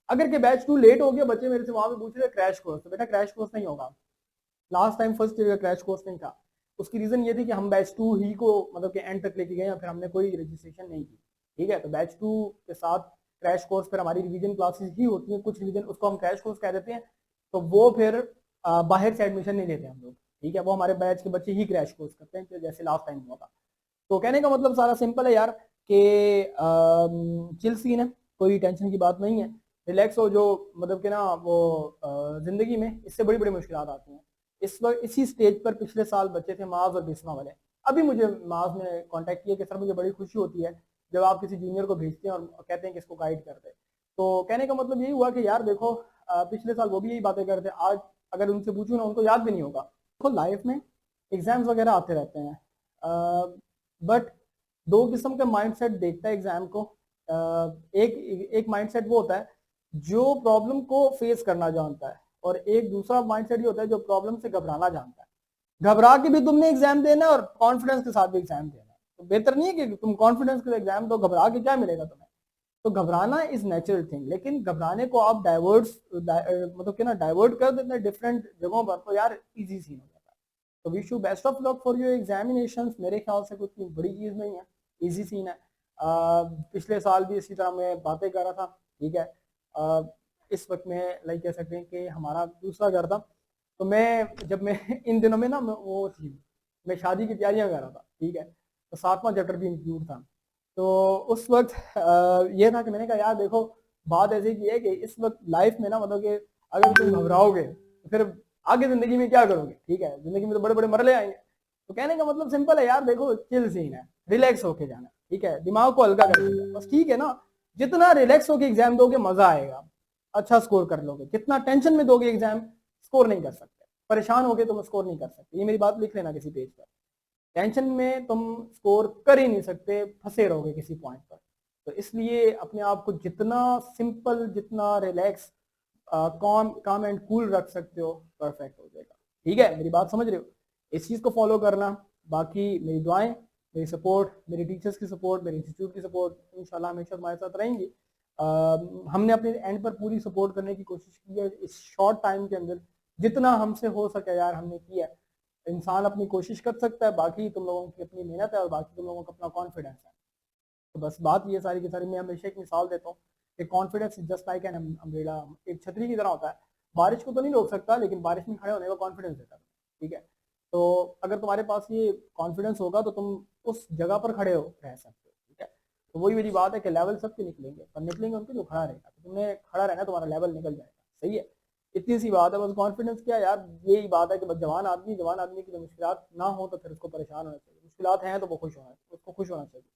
अगर के बैच 2 लेट हो गया, बच्चे मेरे से वहां पे पूछ रहे क्रैश कोर्स, तो बेटा क्रैश कोर्स नहीं होगा। लास्ट टाइम फर्स्ट ईयर का क्रैश कोर्स नहीं था। उसकी रीजन ये थी कि हम बैच 2 ही को मतलब कि एंड तक लेके गए, फिर हमने कोई रजिस्ट्रेशन नहीं की। ठीक है, तो बैच 2 के साथ क्रैश कोर्स फिर हमारी रिवीजन क्लासेस ही होती हैं, कुछ रिवीजन उसको हम क्रैश कोर्स कह देते हैं। तो वो फिर बाहर से एडमिशन नहीं लेते हम लोग। ठीक है, वो हमारे बैच के बच्चे ही क्रैश कोर्स करते हैं, जैसे लास्ट टाइम हुआ था। तो कहने का मतलब सारा सिंपल है यार कि चिल सीन है, कोई टेंशन की बात नहीं है, रिलैक्स हो। जो मतलब कि ना वो जिंदगी में इससे बड़ी बड़ी मुश्किल आती हैं। इस वक्त इसी स्टेज पर पिछले साल बच्चे थे माज और बिस्मा वाले। अभी मुझे माज ने कांटेक्ट किया कि सर मुझे बड़ी खुशी होती है जब आप किसी जूनियर को भेजते हैं और कहते हैं कि इसको गाइड कर दे। तो कहने का मतलब यही हुआ कि यार देखो पिछले साल वो भी यही बातें करते, आज अगर उनसे पूछूं ना उनको याद भी नहीं होगा। देखो लाइफ में एग्जाम्स वगैरह आते रहते हैं, बट 2 किस्म का माइंडसेट देखता है एग्जाम को। एक एक माइंडसेट वो होता है जो प्रॉब्लम को फेस करना जानता है, और एक दूसरा माइंडसेट ये होता है जो प्रॉब्लम से घबराना जानता है। घबरा के भी तुमने एग्जाम देना है और कॉन्फिडेंस के साथ भी एग्जाम देना है। तो बेहतर नहीं है कि तुम कॉन्फिडेंस के एग्जाम दो, घबरा के क्या मिलेगा तुम्हें। तो घबराना इज नेचुरल थिंग, लेकिन घबराने को आप मतलब कि ना डाइवर्ट कर देते हैं डिफरेंट जगहों पर, तो यार इजी सीन हो जाता है। तो wish you best of luck for your examinations. मेरे ख्याल से कुछ बड़ी चीज नहीं है, इजी सीन है। पिछले साल भी इसी तरह मैं बातें कर रहा था। ठीक है, इस वक्त में लाइक कह सकते हैं कि हमारा दूसरा घर था। तो जब मैं इन दिनों में ना वो थी, मैं शादी की तैयारियां कर रहा था, ठीक है, तो 7वां चैप्टर भी इंक्लूड था। तो उस वक्त ये था कि मैंने कहा यार देखो, बात ऐसी की है कि इस वक्त लाइफ में ना मतलब कि अगर तुम घबराओगे तो फिर आगे जिंदगी में क्या करोगे, ठीक है, जिंदगी में तो बड़े बड़े मरले आएंगे। तो कहने का मतलब सिंपल है यार, देखो चिल सीन है, रिलैक्स होके जाना, ठीक है, दिमाग को हल्का करके जाना बस, ठीक है ना। जितना रिलैक्स होके एग्जाम दोगे मजा आएगा, अच्छा स्कोर कर लोगे। जितना टेंशन में दोगे एग्जाम, स्कोर नहीं कर सकते। परेशान होके तुम स्कोर नहीं कर सकते, ये मेरी बात लिख लेना किसी पेज पर। टेंशन में तुम स्कोर कर ही नहीं सकते, फंसे रहोगे किसी पॉइंट पर। तो इसलिए अपने आप को जितना सिंपल, जितना रिलैक्स, काम एंड कूल रख सकते हो, परफेक्ट हो जाएगा। ठीक है, मेरी बात समझ रहे हो? इस चीज को फॉलो करना। बाकी मेरी दुआएं, मेरी सपोर्ट, मेरे टीचर्स की सपोर्ट, मेरे इंस्टीट्यूट की सपोर्ट इंशाल्लाह हमेशा तुम्हारे साथ रहेंगी। हमने अपने एंड पर पूरी सपोर्ट करने की कोशिश की है इस शॉर्ट टाइम के अंदर, जितना हमसे हो सके यार हमने किया है। इंसान अपनी कोशिश कर सकता है, बाकी तुम लोगों की अपनी मेहनत है और बाकी तुम लोगों का अपना कॉन्फिडेंस है। तो बस बात ये सारी की सारी, मैं हमेशा एक मिसाल देता हूँ कि confidence is just like an umbrella, एक छतरी की तरह होता है। बारिश को तो नहीं रोक सकता, लेकिन बारिश में खड़े होने का कॉन्फिडेंस देता है, ठीक है। तो अगर तुम्हारे पास ये कॉन्फिडेंस होगा तो तुम उस जगह पर खड़े हो रह सकते हो, ठीक है। तो वही मेरी बात है कि लेवल सबके निकलेंगे, पर निकलेंगे उनके जो खड़ा रहेगा। तो तुमने खड़ा रहना, तुम्हारा लेवल निकल जाएगा, सही है। इतनी सी बात है बस। कॉन्फिडेंस क्या यार, यही बात है कि बस जवान आदमी की जो मुश्किलात ना हो तो फिर उसको परेशान होना चाहिए, मुश्किलात हैं तो वो खुश होना, उसको खुश होना चाहिए।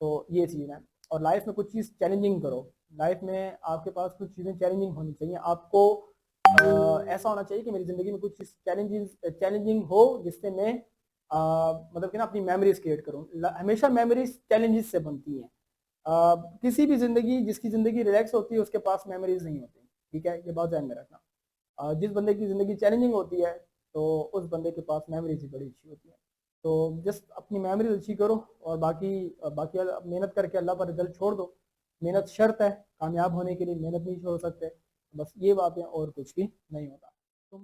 तो ये चीज़ है। और लाइफ में कुछ चीज़ चैलेंजिंग करो। लाइफ में आपके पास कुछ चीज़ें चैलेंजिंग होनी चाहिए आपको। ऐसा होना चाहिए कि मेरी ज़िंदगी में कुछ चीज़ चैलेंजिंग हो, जिससे मैं मतलब कि ना अपनी मेमोरीज क्रिएट करूँ। हमेशा मेमोरीज चैलेंजेस से बनती हैं। किसी भी ज़िंदगी, जिसकी ज़िंदगी रिलैक्स होती है उसके पास मेमोरीज नहीं होती, ठीक है, ये बात ध्यान में रखना। जिस बंदे की ज़िंदगी चैलेंजिंग होती है तो उस बंदे के पास मेमोरीज ही बड़ी अच्छी होती है। तो जस्ट अपनी मेमोरीज अच्छी करो, और बाकी बाकी मेहनत करके अल्लाह पर रिजल्ट छोड़ दो। मेहनत शर्त है, कामयाब होने के लिए मेहनत नहीं छोड़ सकते। बस ये बातें, और कुछ भी नहीं होता। तो